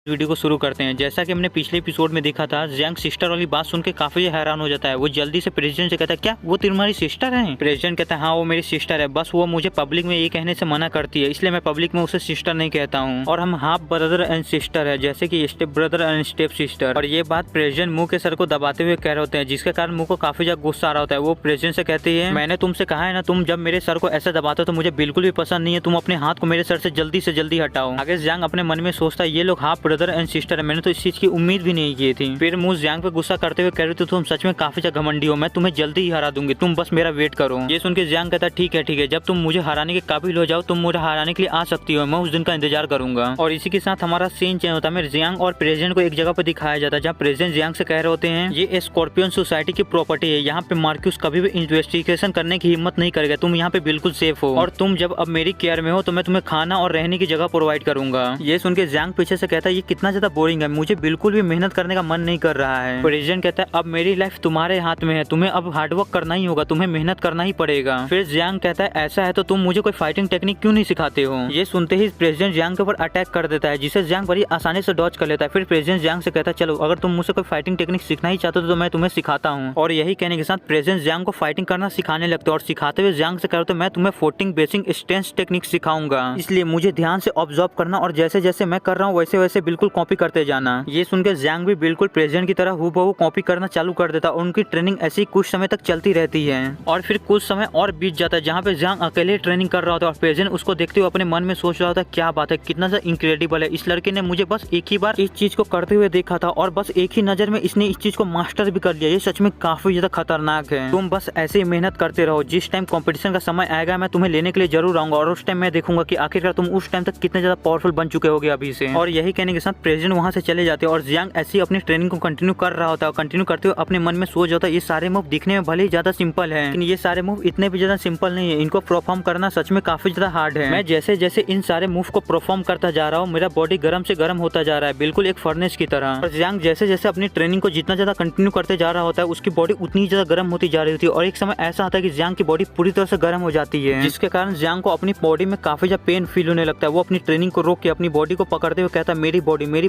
Video को शुरू करते हैं। जैसा कि हमने पिछले एपिसोड में देखा था, जियांग सिस्टर वाली बात सुन के काफी हैरान हो जाता है। वो जल्दी से प्रेसिडेंट से कहता है, क्या वो तुम्हारी सिस्टर है? प्रेसिडेंट कहता है, हाँ वो मेरी सिस्टर है, बस वो मुझे पब्लिक में ये कहने से मना करती है, इसलिए मैं पब्लिक में उसे सिस्टर नहीं कहता हूँ। और हम हाफ ब्रदर एंड सिस्टर है, जैसे की step brother and step sister. और ये बात प्रेसिडेंट मुंह के सर को दबाते हुए कह रहे होते हैं, जिसके कारण मुंह को काफी ज्यादा गुस्सा आ रहा होता है। वो प्रेसिडेंट से कहती है, मैंने तुमसे कहा है ना, तुम जब मेरे सर को ऐसे दबाते हो तो मुझे बिल्कुल भी पसंद नहीं है, तुम अपने हाथ को मेरे सर से जल्दी हटाओ। आगे जियांग अपने मन में सोचता है, ये लोग हाफ ब्रदर एंड सिस्टर है, मैंने तो इस चीज की उम्मीद भी नहीं की थी। फिर मुझ जियांग पे गुस्सा करते हुए कह रही थी, तुम सच में काफी ज्यादा घमंडी हो, मैं तुम्हें जल्दी ही हरा दूंगी, तुम बस मेरा वेट करो। ये सुन के जियांग कहता है, ठीक है, जब तुम मुझे हराने के काबिल हो जाओ, तुम मुझे हराने के लिए आ सकती हो, मैं उस दिन का इंतजार करूंगा। और इसी के साथ हमारा सीन चेंज होता है। जियांग और प्रेसिडेंट को एक जगह पर दिखाया जाता है, जहाँ प्रेसिडेंट जियांग से कह रहे होते हैं, ये स्कॉर्पियन सोसाइटी की प्रॉपर्टी है, यहाँ पे मार्क्यूस कभी भी इन्वेस्टिगेशन करने की हिम्मत नहीं करेगा, तुम यहाँ पे बिल्कुल सेफ हो, और तुम जब अब मेरी केयर में हो तो मैं तुम्हें खाना और रहने की जगह प्रोवाइड करूंगा। ये सुन के जियांग पीछे से कहता है, ये कितना ज्यादा बोरिंग है, मुझे बिल्कुल भी मेहनत करने का मन नहीं कर रहा है। प्रेसिडेंट कहता है, अब मेरी लाइफ तुम्हारे हाथ में है, तुम्हें अब हार्डवर्क करना ही होगा, तुम्हें मेहनत करना ही पड़ेगा। फिर जियांग कहता है, ऐसा है तो तुम मुझे कोई फाइटिंग टेक्निक क्यों नहीं सिखाते हो? ये सुनते ही प्रेसिडेंट जियांग के ऊपर अटैक कर देता है, जिसे जियांग बड़ी आसानी से डॉज कर लेता है। फिर प्रेसिडेंट जियांग से कहता है, चलो अगर तुम मुझसे कोई फाइटिंग टेक्निक सीखना ही चाहते हो तो मैं तुम्हें सिखाता हूँ। और यही कहने के साथ प्रेसिडेंट जियांग को फाइटिंग करना सिखाने लगते हैं, और सिखाते हुए जियांग से कहते हैं, मैं तुम्हें 14 बेसिक स्टेंस टेक्निक सिखाऊंगा, इसलिए मुझे ध्यान से ऑब्जर्व करना, और जैसे जैसे मैं कर रहा हूँ वैसे वैसे बिल्कुल कॉपी करते जाना। ये सुनकर जियांग भी बिल्कुल प्रेसिडेंट की तरह हूबहू कॉपी करना चालू कर देता, और उनकी ट्रेनिंग ऐसी कुछ समय तक चलती रहती है। और फिर कुछ समय और बीत जाता है, जहाँ पे जियांग अकेले ट्रेनिंग कर रहा होता है, और प्रेसिडेंट उसको देखते हुए अपने मन में सोच रहा होता है, क्या बात है, कितना सा इनक्रेडिबल है, इस लड़के ने मुझे बस एक ही बार इस चीज को करते हुए देखा था, और बस एक ही नजर में इसने इस चीज को मास्टर भी कर लिया, ये सच में काफी ज्यादा खतरनाक है। तुम बस ऐसे ही मेहनत करते रहो, जिस टाइम कंपटीशन का समय आएगा मैं तुम्हें लेने के लिए जरूर आऊंगा, और उस टाइम मैं देखूंगा कि आखिरकार तुम उस टाइम तक कितने ज्यादा पावरफुल बन चुके होगे अभी से। और यही कहने के साथ प्रेसिडेंट वहां से चले जाते हैं, और जियांग ऐसी अपनी ट्रेनिंग को कंटिन्यू कर रहा होता है। कंटिन्यू करते हुए अपने मन में सोच जाता है, ये सारे मूव दिखने में भले ही ज्यादा सिंपल है, लेकिन ये सारे मूव इतने भी ज्यादा सिंपल नहीं है, इनको परफॉर्म करना सच में काफी ज्यादा हार्ड है। मैं जैसे जैसे इन सारे मूव को परफॉर्म करता जा रहा हूँ, मेरा बॉडी गर्म से गर्म होता जा रहा है, बिल्कुल एक फर्नेस की तरह। और जियांग जैसे जैसे अपनी ट्रेनिंग को जितना ज्यादा कंटिन्यू करते जा रहा होता है, उसकी बॉडी उतनी ज्यादा गर्म होती जा रही होती है, और एक समय ऐसा आता है कि जियांग की बॉडी पूरी तरह से गर्म हो जाती है, जिसके कारण जियांग को अपनी बॉडी में काफी ज्यादा पेन फील होने लगता है। वो अपनी ट्रेनिंग को रोक के अपनी बॉडी को पकड़ते हुए कहता है, मेरी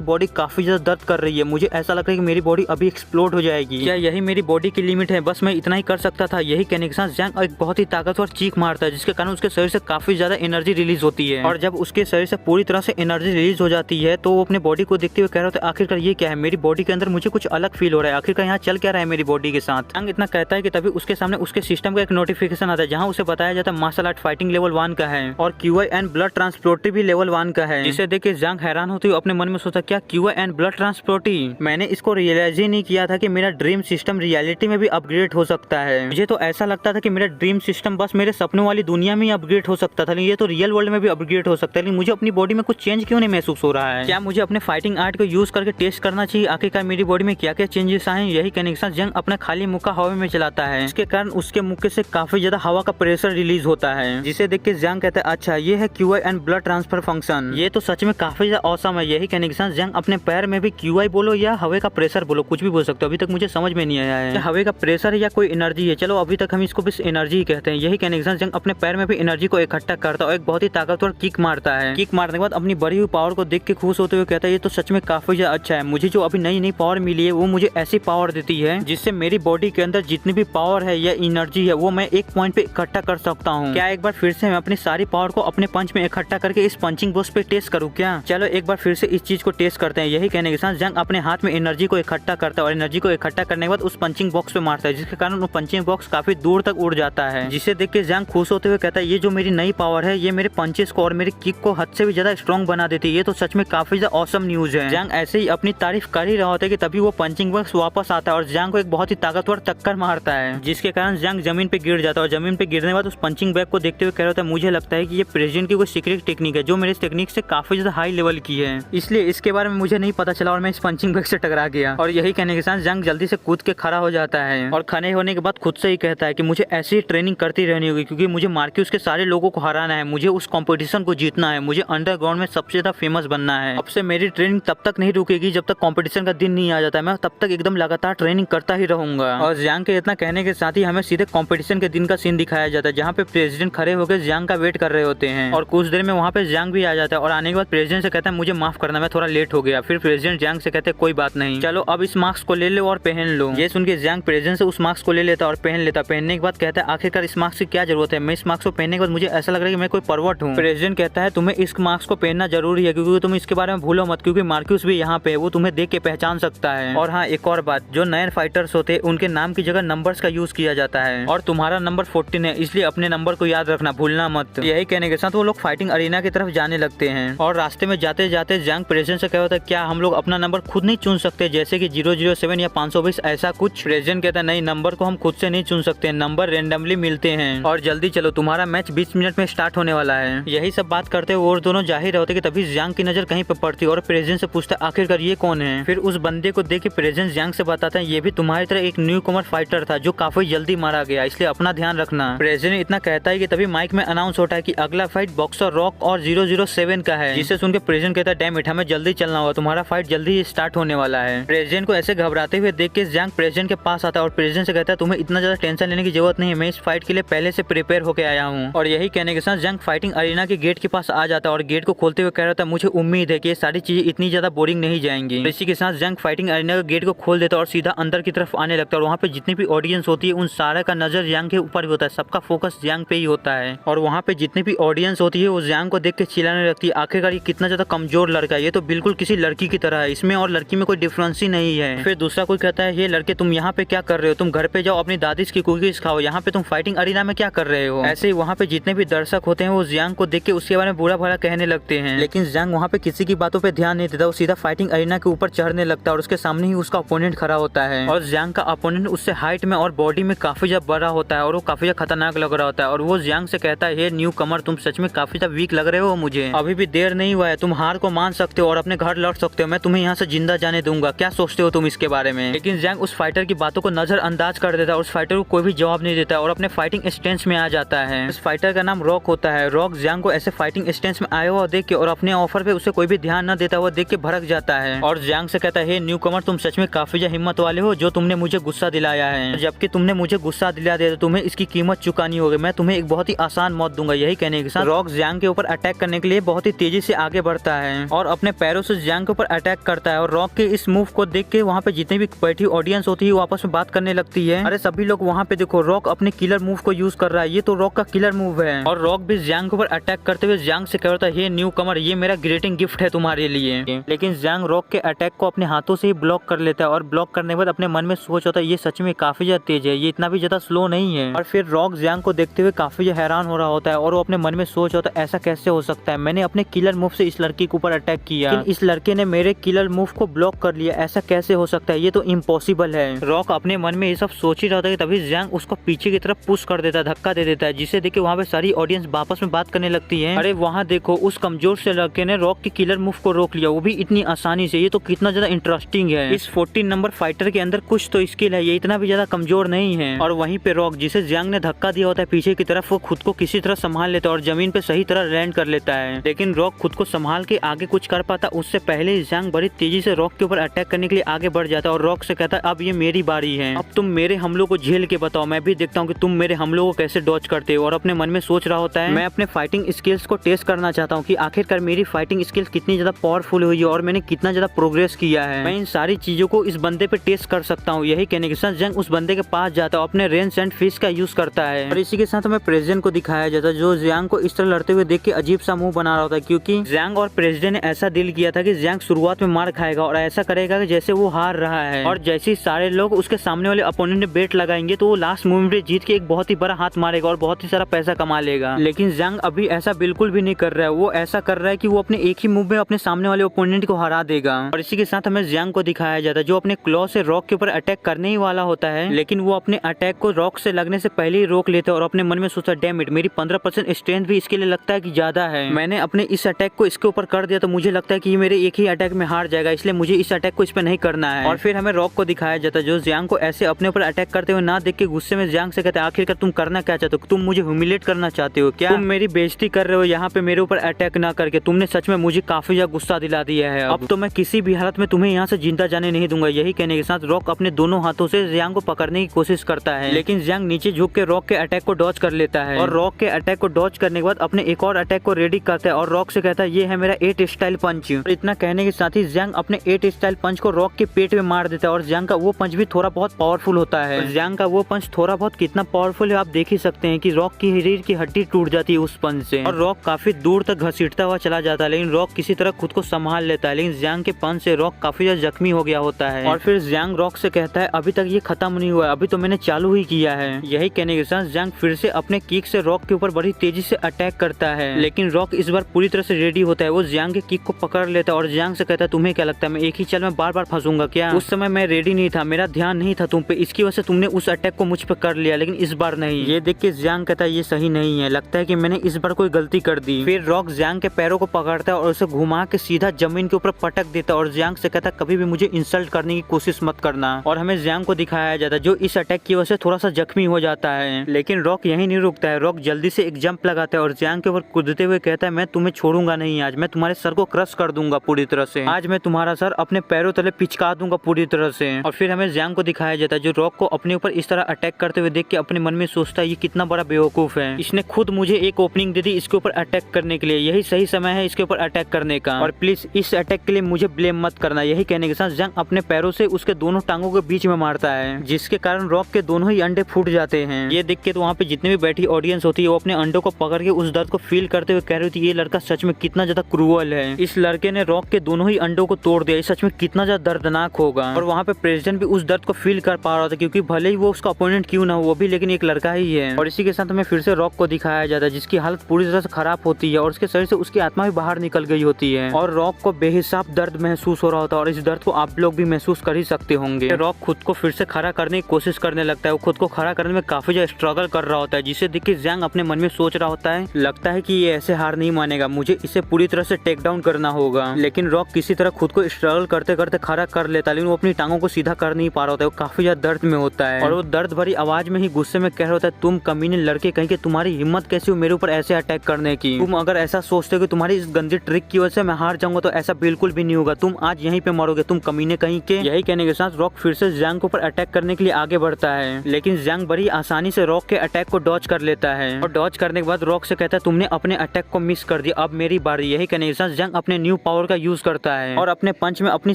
बॉडी काफी ज्यादा दर्द कर रही है, मुझे ऐसा लग रहा है कि मेरी बॉडी अभी एक्सप्लोड हो जाएगी, क्या यही मेरी बॉडी की लिमिट है, बस मैं इतना ही कर सकता था। यही कहने के साथ जियांग एक बहुत ही ताकतवर चीख मारता है, जिसके कारण उसके शरीर से काफी ज्यादा एनर्जी रिलीज होती है। और जब उसके शरीर से पूरी तरह से एनर्जी रिलीज हो जाती है, तो वो अपने बॉडी को देखते हुए कह रहा था, आखिरकार ये क्या है, मेरी बॉडी के अंदर मुझे कुछ अलग फील हो रहा है, आखिरकार यहाँ चल क्या रहा है मेरी बॉडी के साथ। जियांग इतना कहता है कि तभी उसके सामने उसके सिस्टम का एक नोटिफिकेशन आता है, जहाँ उसे बताया जाता है मार्शल आर्ट फाइटिंग लेवल 1 का है, और QI एंड ब्लड ट्रांसपोर्टिव भी लेवल 1 का है। जिसे देख के जियांग हैरान होती हुई अपने मन में सोचा, क्या QI एंड ब्लड ट्रांसपोर्टिव, मैंने इसको रियलाइज ही नहीं किया था कि मेरा ड्रीम सिस्टम रियलिटी में भी अपग्रेड हो सकता है। मुझे तो ऐसा लगता था कि मेरा ड्रीम सिस्टम बस मेरे सपनों वाली दुनिया में ही अपग्रेड हो सकता था, लेकिन ये तो रियल वर्ल्ड में भी अपग्रेड हो सकता है। लेकिन मुझे अपनी बॉडी में कुछ चेंज क्यों नहीं महसूस हो रहा है? क्या मुझे अपने फाइटिंग आर्ट को यूज करके टेस्ट करना चाहिए, आखिरकार मेरी बॉडी में क्या क्या चेंजेस आए? यही कहने के साथ जियांग अपना खाली मुक्का हवा में चलाता है, इसके कारण उसके मुक्के से काफी ज्यादा हवा का प्रेशर रिलीज होता है, जिसे देख के जियांग कहता है, अच्छा ये है QI and blood transfer function, ये तो सच में काफी ज्यादा औसम है। यही कहने के साथ जियांग अपने पैर में भी QI बोलो या हवा का प्रेशर बोलो, कुछ भी बोल सकते हो, अभी तक मुझे समझ में नहीं आया है हवा का प्रेशर है या कोई एनर्जी है, चलो अभी तक हम इसको बस एनर्जी ही कहते हैं। यही कहने के साथ जियांग अपने पैर में भी एनर्जी को इकट्ठा करता है, और एक बहुत ही ताकतवर किक मारता है। किक मारने के बाद अपनी बढ़ी हुई पावर को देख के खुश होते हुए कहता है, ये तो सच में काफी ज्यादा अच्छा है, मुझे जो अभी नई नई पावर मिली है वो मुझे ऐसी पावर देती है जिससे मेरी बॉडी के अंदर जितनी भी पावर है या एनर्जी है वो मैं एक पॉइंट पे इकट्ठा कर सकता हूँ। क्या एक बार फिर से मैं अपनी सारी पावर को अपने पंच में इकट्ठा करके इस पंचिंग बॉक्स पे टेस्ट करूँ क्या? चलो एक बार फिर से इस चीज को टेस्ट करते हैं। यही कहने के साथ जियांग अपने हाथ में एनर्जी को इकट्ठा करता है, और एनर्जी को इकट्ठा करने के बाद उस पंचिंग बॉक्स पे मारता है, जिसके कारण वो पंचिंग बॉक्स काफी दूर तक उड़ जाता है, जिसे देख के जियांग खुश होते हुए कहता है, ये जो मेरी नई पावर है ये मेरे पंचेस को और मेरी किक को हद से भी ज्यादा स्ट्रॉन्ग बना देती है, ये तो सच में काफी ज्यादा ऑसम न्यूज है। जियांग ऐसे ही अपनी तारीफ कर ही रहा होता है कि तभी वो पंचिंग बॉक्स वापस आता है, और जियांग को एक बहुत ही ताकतवर टक्कर मारता है, जिसके कारण जियांग जमीन पे गिर जाता है, और जमीन पे गिरने के बाद उस पंचिंग बैग को देखते हुए कह रहा था, मुझे लगता है कि ये प्रेसिडेंट की कोई सीक्रेट टेक्निक है जो मेरे टेक्निक से काफी ज्यादा हाई लेवल की है, इसलिए इसके बारे में मुझे नहीं पता चला और मैं इस पंचिंग बैग से टकरा गया। और यही कहने के साथ जियांग जल्दी से कूद के खड़ा हो जाता है, और खड़े होने के बाद खुद से ही कहता है कि मुझे ऐसी ट्रेनिंग करती रहनी होगी, क्योंकि मुझे मार्क्यूस के सारे लोगों को हराना है, मुझे उस कंपटीशन को जीतना है, मुझे अंडरग्राउंड में सबसे ज्यादा फेमस बनना है। अब से मेरी ट्रेनिंग तब तक नहीं रुकेगी जब तक कंपटीशन का दिन नहीं आ जाता है, मैं तब तक एकदम लगातार ट्रेनिंग करता ही रहूंगा। और जियांग के इतना कहने के साथ ही हमें सीधे कंपटीशन के दिन का सीन दिखाया जाता है, जहाँ पे प्रेसिडेंट खड़े होकर जियांग का वेट कर रहे होते हैं, और कुछ देर में वहाँ पे जियांग भी आ जाता है, और आने के बाद प्रेसिडेंट से कहता है, मुझे माफ करना, मैं थोड़ा लेट हो गया। फिर प्रेसिडेंट जियांग से कहते कोई बात नहीं, चलो अब इस मास्क को ले लो और पहन लो। ये सुन के जियांग प्रेसिडेंट से उस मास्क को ले लेता और पहन लेता। पहनने के बाद कहता है आखिरकार इस मास्क की क्या जरूरत है, मैं इस मास्क को पहनने के बाद मुझे ऐसा लग रहा है कि मैं कोई परवट हूँ। प्रेसिडेंट कहता है तुम्हें इस मास्क को पहनना जरूरी है क्योंकि तुम इसके बारे में भूलो मत, क्योंकि मार्क्यूस भी यहाँ पे है, वो तुम्हें देख के पहचान सकता है। और हाँ एक और बात, जो नए फाइटर्स होते हैं उनके नाम की जगह नंबर्स का यूज किया जाता है और तुम्हारा नंबर 14 है, इसलिए अपने नंबर को याद रखना, भूलना मत। यही कहने के साथ वो लोग फाइटिंग अरीना की तरफ जाने लगते हैं और रास्ते में जाते जाते जियांग प्रेसिडेंट से कहता है क्या हम लोग अपना नंबर खुद नहीं चुन सकते, जैसे कि 007 या 520 ऐसा कुछ। प्रेसिडेंट कहता है नहीं, नंबर को हम खुद से नहीं चुन सकते, नंबर रेंडमली मिलते हैं और जल्दी चलो तुम्हारा मैच 20 मिनट में स्टार्ट होने वाला है। यही सब बात करते हुए और दोनों जा ही रहे होते कि तभी जियांग की नजर कहीं पर पड़ती और प्रेसिडेंट से पूछता आखिरकार ये कौन है। फिर उस बंदे को देख के प्रेसिडेंट जियांग से बताता है ये भी तुम्हारी तरह एक न्यू कमर फाइटर था जो काफी जल्दी मारा गया, इसलिए अपना ध्यान रखना। प्रेसिडेंट इतना कहता है कि तभी माइक में अनाउंस होता है कि अगला फाइट बॉक्सर रॉक और 007 का है, जिसे सुन के प्रेसिडेंट कहता है डैम इट, हमें जल्दी चलना होगा, तुम्हारा फाइट जल्दी स्टार्ट होने वाला है। प्रेसिडेंट को ऐसे घबराते हुए देख के जियांग प्रेसिडेंट के पास आता है और प्रेसिडेंट से कहता है तुम्हें इतना ज्यादा टेंशन लेने की जरूरत नहीं है, मैं इस फाइट के लिए पहले से प्रिपेयर होकर आया हूँ। और यही कहने के साथ जियांग फाइटिंग अरीना के गेट के पास आ जाता है और गेट को खोलते हुए कह रहा था मुझे उम्मीद है कि ये सारी चीजें इतनी ज्यादा बोरिंग नहीं जाएंगी। इसी के साथ जियांग फाइटिंग अरीना के गेट को खोल देता है और सीधा अंदर की तरफ आने लगता है और वहाँ पे जितनी भी ऑडियंस होती है उन सारे का नजर जियांग के ऊपर ही होता है, सबका फोकस जियांग पे ही होता है और वहाँ पे जितनी भी ऑडियंस होती है वो जियांग को देख के चिल्लाने लगती है आखिरकार ये कितना ज्यादा कमजोर लड़का है, ये तो बिल्कुल किसी लड़की की तरह है, इसमें और लड़की में कोई डिफरेंस ही नहीं है। फिर दूसरा कोई कहता है ये लड़के तुम यहाँ पे क्या कर रहे हो, तुम घर पे जाओ अपनी दादी की कुकीज खाओ, यहाँ पे तुम फाइटिंग अरीना में क्या कर रहे हो। ऐसे ही वहाँ पे जितने भी दर्शक होते हैं वो जियांग को देख के उसके बारे में बुरा भला कहने लगते हैं, लेकिन जियांग वहाँ पे किसी की बातों पे ध्यान नहीं देता, वो सीधा फाइटिंग अरीना के ऊपर चढ़ने लगता है और उसके सामने ही उसका अपोनेंट खड़ा होता है और जियांग का अपोनेंट उससे हाइट में और बॉडी में काफी ज्यादा बड़ा होता है और वो काफी ज्यादा खतरनाक लग रहा होता है और वो जियांग से कहता है ये न्यू कमर तुम सच में काफी ज्यादा वीक लग रहे हो, मुझे अभी भी देर नहीं हुआ है, तुम हार को मान सकते हो और अपने घर लौट सकते हो, मैं तुम्हें यहाँ से जिंदा जाने दूंगा, क्या सोचते हो तुम इसके बारे में। लेकिन जियांग उस फाइटर की बातों को नजरअंदाज कर देता है और उस फाइटर को कोई भी जवाब नहीं देता और अपने फाइटिंग स्टेंस में आ जाता है। इस फाइटर का नाम रॉक होता है। रॉक जियांग को ऐसे फाइटिंग स्टेंस में आया हुआ देख के और अपने ऑफर पे उसे कोई भी ध्यान न देता हुआ देख के भड़क जाता है और जियांग से कहता है न्यू कमर तुम सच में काफी ज्यादा हिम्मत वाले हो जो तुमने मुझे गुस्सा दिलाया है, जबकि तुमने मुझे गुस्सा दिला दिया तो तुम्हें इसकी कीमत चुकानी होगी, मैं तुम्हें एक बहुत ही आसान मौत दूंगा। यही कहने के साथ रॉक जियांग के ऊपर अटैक करने के लिए बहुत ही तेजी से आगे बढ़ता है और अपने पैरों से जियांग के ऊपर अटैक करता है और रॉक के इस मूव को देख के वहाँ पे जितनी भी बैठी ऑडियंस होती है वो आपस में बात करने लगती है, अरे सभी लोग वहाँ पे देखो रॉक अपने किलर मूव को यूज कर रहा है, ये तो रॉक का किलर मूव है। और रॉक भी जियांग के ऊपर अटैक करते हुए जियांग से कहता है ये न्यू कमर ये मेरा ग्रेटिंग गिफ्ट है तुम्हारे लिए, लेकिन जियांग रॉक के अटैक को अपने हाथों से ही ब्लॉक कर लेता है और ब्लॉक करने के बाद अपने मन में सोच होता है ये सच में काफी ज्यादा तेज है, ये इतना भी ज्यादा स्लो नहीं है। और फिर रॉक जियांग को देखते हुए काफी हैरान हो रहा होता है और वो अपने मन में सोच होता है ऐसा कैसे हो सकता है, मैंने अपने किलर मूव से इस लड़की के ऊपर अटैक किया लेकिन इस लड़के ने मेरे किलर मूव को ब्लॉक कर लिया, ऐसा कैसे हो सकता है, ये तो इम्पॉसिबल है। रॉक अपने मन में ये सब सोच ही रहा था कि तभी जियांग उसको पीछे की तरफ पुश कर देता है, धक्का दे देता है, जिसे देख के वहाँ पे सारी ऑडियंस आपस में बात करने लगती है, अरे वहाँ देखो उस कमजोर से लड़के ने रॉक की किलर मूव को रोक लिया, वो भी इतनी आसानी से, ये तो कितना ज्यादा इंटरेस्टिंग है, इस 14 नंबर फाइटर के अंदर कुछ तो स्किल है, ये इतना भी ज्यादा कमजोर नहीं है। और वहीं पे रॉक जिसे जियांग ने धक्का दिया होता है पीछे की तरफ, वो खुद को किसी तरह संभाल लेता है और जमीन पे सही तरह लैंड कर लेता है, लेकिन रॉक खुद को संभाल के आगे कुछ कर पाता उससे पहले जियांग बड़ी तेजी से रॉक के ऊपर अटैक करने के लिए आगे बढ़ जाता है और रॉक से कहता है अब ये मेरी बारी है, अब तुम मेरे हमलों को झेल के बताओ, मैं भी देखता हूँ कि तुम मेरे हमलों को कैसे डॉज करते हो। और अपने मन में सोच रहा होता है मैं अपने फाइटिंग स्किल्स को टेस्ट करना चाहता हूँ कि आखिरकार मेरी फाइटिंग स्किल्स कितनी ज्यादा पावरफुल हुई है और मैंने कितना ज्यादा प्रोग्रेस किया है, मैं इन सारी चीजों को इस बंदे पे टेस्ट कर सकता हूँ। यही कहने के साथ जियांग उस बंदे के पास जाता है, अपने रेंज एंड फिश का यूज करता है और इसी के साथ हमें प्रेसिडेंट को दिखाया जाता है जो जियांग को इस तरह लड़ते हुए देख के अजीब सा मुंह बना रहा होता है, क्योंकि जियांग और प्रेसिडेंट ने ऐसा डील किया था कि जियांग शुरुआत में मार खाएगा और ऐसा करेगा कि जैसे वो हार रहा है और जैसे ही सारे लोग उसके सामने वाले अपोनेंट ने बेट लगाएंगे तो वो लास्ट मोमेंट में जीत के एक बहुत ही बड़ा हाथ मारेगा और बहुत ही सारा पैसा कमा लेगा। लेकिन जियांग अभी ऐसा बिल्कुल भी नहीं कर रहा है, वो ऐसा कर रहा है कि वो अपने एक ही मूव में अपने सामने वाले ओपोनेंट को हरा देगा। और इसी के साथ हमें जियांग को दिखाया जाता है जो अपने क्लॉ से रॉक के ऊपर अटैक करने ही वाला होता है, लेकिन वो अपने अटैक को रॉक से लगने से पहले ही रोक लेता है और अपने मन में सोचता है डैम इट, मेरी 15% स्ट्रेंथ भी इसके लिए लगता है कि ज्यादा है, मैंने अपने इस अटैक को इसके ऊपर कर दिया तो मुझे लगता है कि ये मेरे एक ही अटैक में हार जाएगा, इसलिए मुझे इस अटैक को इस पे नहीं करना है। और फिर हमें रॉक को दिखाया जाता है जो जियांग को ऐसे अपने ऊपर अटैक करते हुए ना देख के गुस्से में जियांग से कहते हैं आखिरकार तुम करना क्या चाहते हो, तुम मुझे ह्यूमिलेट करना चाहते हो क्या, तुम मेरी बेइज्जती कर रहे हो यहाँ पे मेरे ऊपर अटैक ना करके, तुमने सच में मुझे काफी ज्यादा गुस्सा दिला दिया है, अब तो मैं किसी भी हालत में तुम्हें यहाँ से जिंदा जाने नहीं दूंगा। यही कहने के साथ रॉक अपने दोनों हाथों से जियांग को पकड़ने की कोशिश करता है, लेकिन जियांग नीचे झुक के रॉक के अटैक को डॉज कर लेता है और रॉक के अटैक को डॉज करने के बाद अपने एक और अटैक को रेडी करता है और रॉक से कहता है ये है मेरा 8 स्टाइल पंच, पंच। इतना कहने के साथ ही जियांग अपने 8 स्टाइल पंच को रॉक के पेट में मार देता है और जियांग का वो पंच भी थोड़ा बहुत पावरफुल होता है। जियांग का वो पंच थोड़ा बहुत कितना पावरफुल है आप देख ही सकते हैं कि रॉक की शरीर की हड्डी टूट जाती है उस पंच से और रॉक काफी दूर तक घसीटता हुआ चला जाता है, लेकिन रॉक किसी तरह खुद को संभाल लेता है। लेकिन जियांग के पंच से रॉक काफी ज्यादा जख्मी हो गया होता है और फिर जियांग रॉक से कहता है अभी तक ये खत्म नहीं हुआ, अभी तो मैंने चालू ही किया है। यही कहने के साथ जियांग फिर से अपने किक से रॉक के ऊपर बड़ी तेजी से अटैक करता है, लेकिन रॉक इस बार पूरी तरह से रेडी होता है। वो जियांग के किक को पकड़ लेता है और जियांग से कहता है तुम्हें क्या लगता है मैं एक ही चल में बार बार फंसूंगा क्या? उस समय मैं रेडी नहीं था, मेरा ध्यान नहीं था तुम पे, इसकी वजह से तुमने उस अटैक को मुझ पे कर लिया, लेकिन इस बार नहीं। ये देख के जियांग कहता है ये सही नहीं है, लगता है कि मैंने इस बार कोई गलती कर दी। फिर रॉक जियांग के पैरों को पकड़ता है और उसे घुमा के सीधा जमीन के ऊपर पटक देता है और जियांग से कहता है कभी भी मुझे इंसल्ट करने की कोशिश मत करना। और हमें जियांग को दिखाया जाता है जो इस अटैक की वजह से थोड़ा सा जख्मी हो जाता है, लेकिन रॉक यही नहीं रुकता है। रॉक जल्दी से एक जंप लगाता है और जियांग के ऊपर कूदते हुए कहता है मैं तुम्हें छोड़ूंगा नहीं, आज मैं तुम्हारे सर को क्रश कर दूंगा पूरी तरह से, आज मैं तुम्हारा सर अपने पैरों तले पिचका दूंगा पूरी तरह से। और फिर हमें जियांग को दिखाया जाता है जो रॉक को अपने ऊपर इस तरह अटैक करते हुए देख के अपने मन में सोचता है ये कितना बड़ा बेवकूफ है, इसने खुद मुझे एक ओपनिंग दे दी इसके ऊपर अटैक करने के लिए, यही सही समय है इसके ऊपर अटैक करने का और प्लीज इस अटैक के लिए मुझे ब्लेम मत करना। यही कहने के साथ जियांग अपने पैरों से उसके दोनों टांगों के बीच में मारता है, जिसके कारण रॉक के दोनों ही अंडे फूट जाते हैं। ये देख के तो वहाँ पे जितने भी बैठी ऑडियंस होती है वो अपने अंडों को पकड़ के उस दर्द को फील करते हुए कह रही थी ये लड़का सच में कितना ज्यादा क्रूअल है, इस लड़के ने रॉक के दोनों ही अंडों को तोड़ दिया, सच में कितना ज्यादा दर्दनाक होगा। और वहाँ पे प्रेसिडेंट भी उस दर्द को फील कर पा रहा था क्योंकि भले ही वो उसका अपोनेंट क्यों ना हो वो भी लेकिन एक लड़का ही है। और इसी के साथ हमें फिर से रॉक को दिखाया जाता है जिसकी हालत पूरी तरह से खराब होती है और उसके शरीर से उसकी आत्मा भी बाहर निकल गई होती है और रॉक को बेहिसाब दर्द महसूस हो रहा होता है और इस दर्द को आप लोग भी महसूस कर ही सकते होंगे। रॉक खुद को फिर से खड़ा करने की कोशिश करने लगता है, वो खुद को खड़ा करने में काफी ज्यादा स्ट्रगल कर रहा होता है, जिसे देख के जियांग अपने मन में सोच रहा होता है लगता है कि ये ऐसे हार नहीं मानेगा, मुझे इसे पूरी तरह से टेक डाउन करना होगा। लेकिन रॉक किसी तरह खुद को स्ट्रगल करते करते खड़ा कर लेता है, लेकिन वो अपनी टांगों को सीधा कर नहीं पा रहा होता है, वो काफी ज्यादा दर्द में होता है और वो दर्द भरी आवाज में ही गुस्से में कह रहा होता है तुम कमीने लड़के कहीं के तुम्हारी हिम्मत कैसी हो मेरे ऊपर ऐसे अटैक करने की, तुम अगर ऐसा सोचते हो कि तुम्हारी इस गंदी ट्रिक की वजह से मैं हार जाऊंगा तो ऐसा बिल्कुल भी नहीं होगा, तुम आज यहीं पे मरोगे तुम कमीने कहीं के। यही कहने के साथ रॉक फिर से जियांग के ऊपर अटैक करने के लिए आगे बढ़ता है, लेकिन जियांग बड़ी आसानी से रॉक के अटैक को डॉज कर लेता है और डॉज करने के बाद रॉक से कहता है तुमने अपने अटैक को मिस कर दिया, अब मेरी बारी। यही कहने के साथ जियांग अपने न्यू पावर का यूज करता है और अपने पंच में अपनी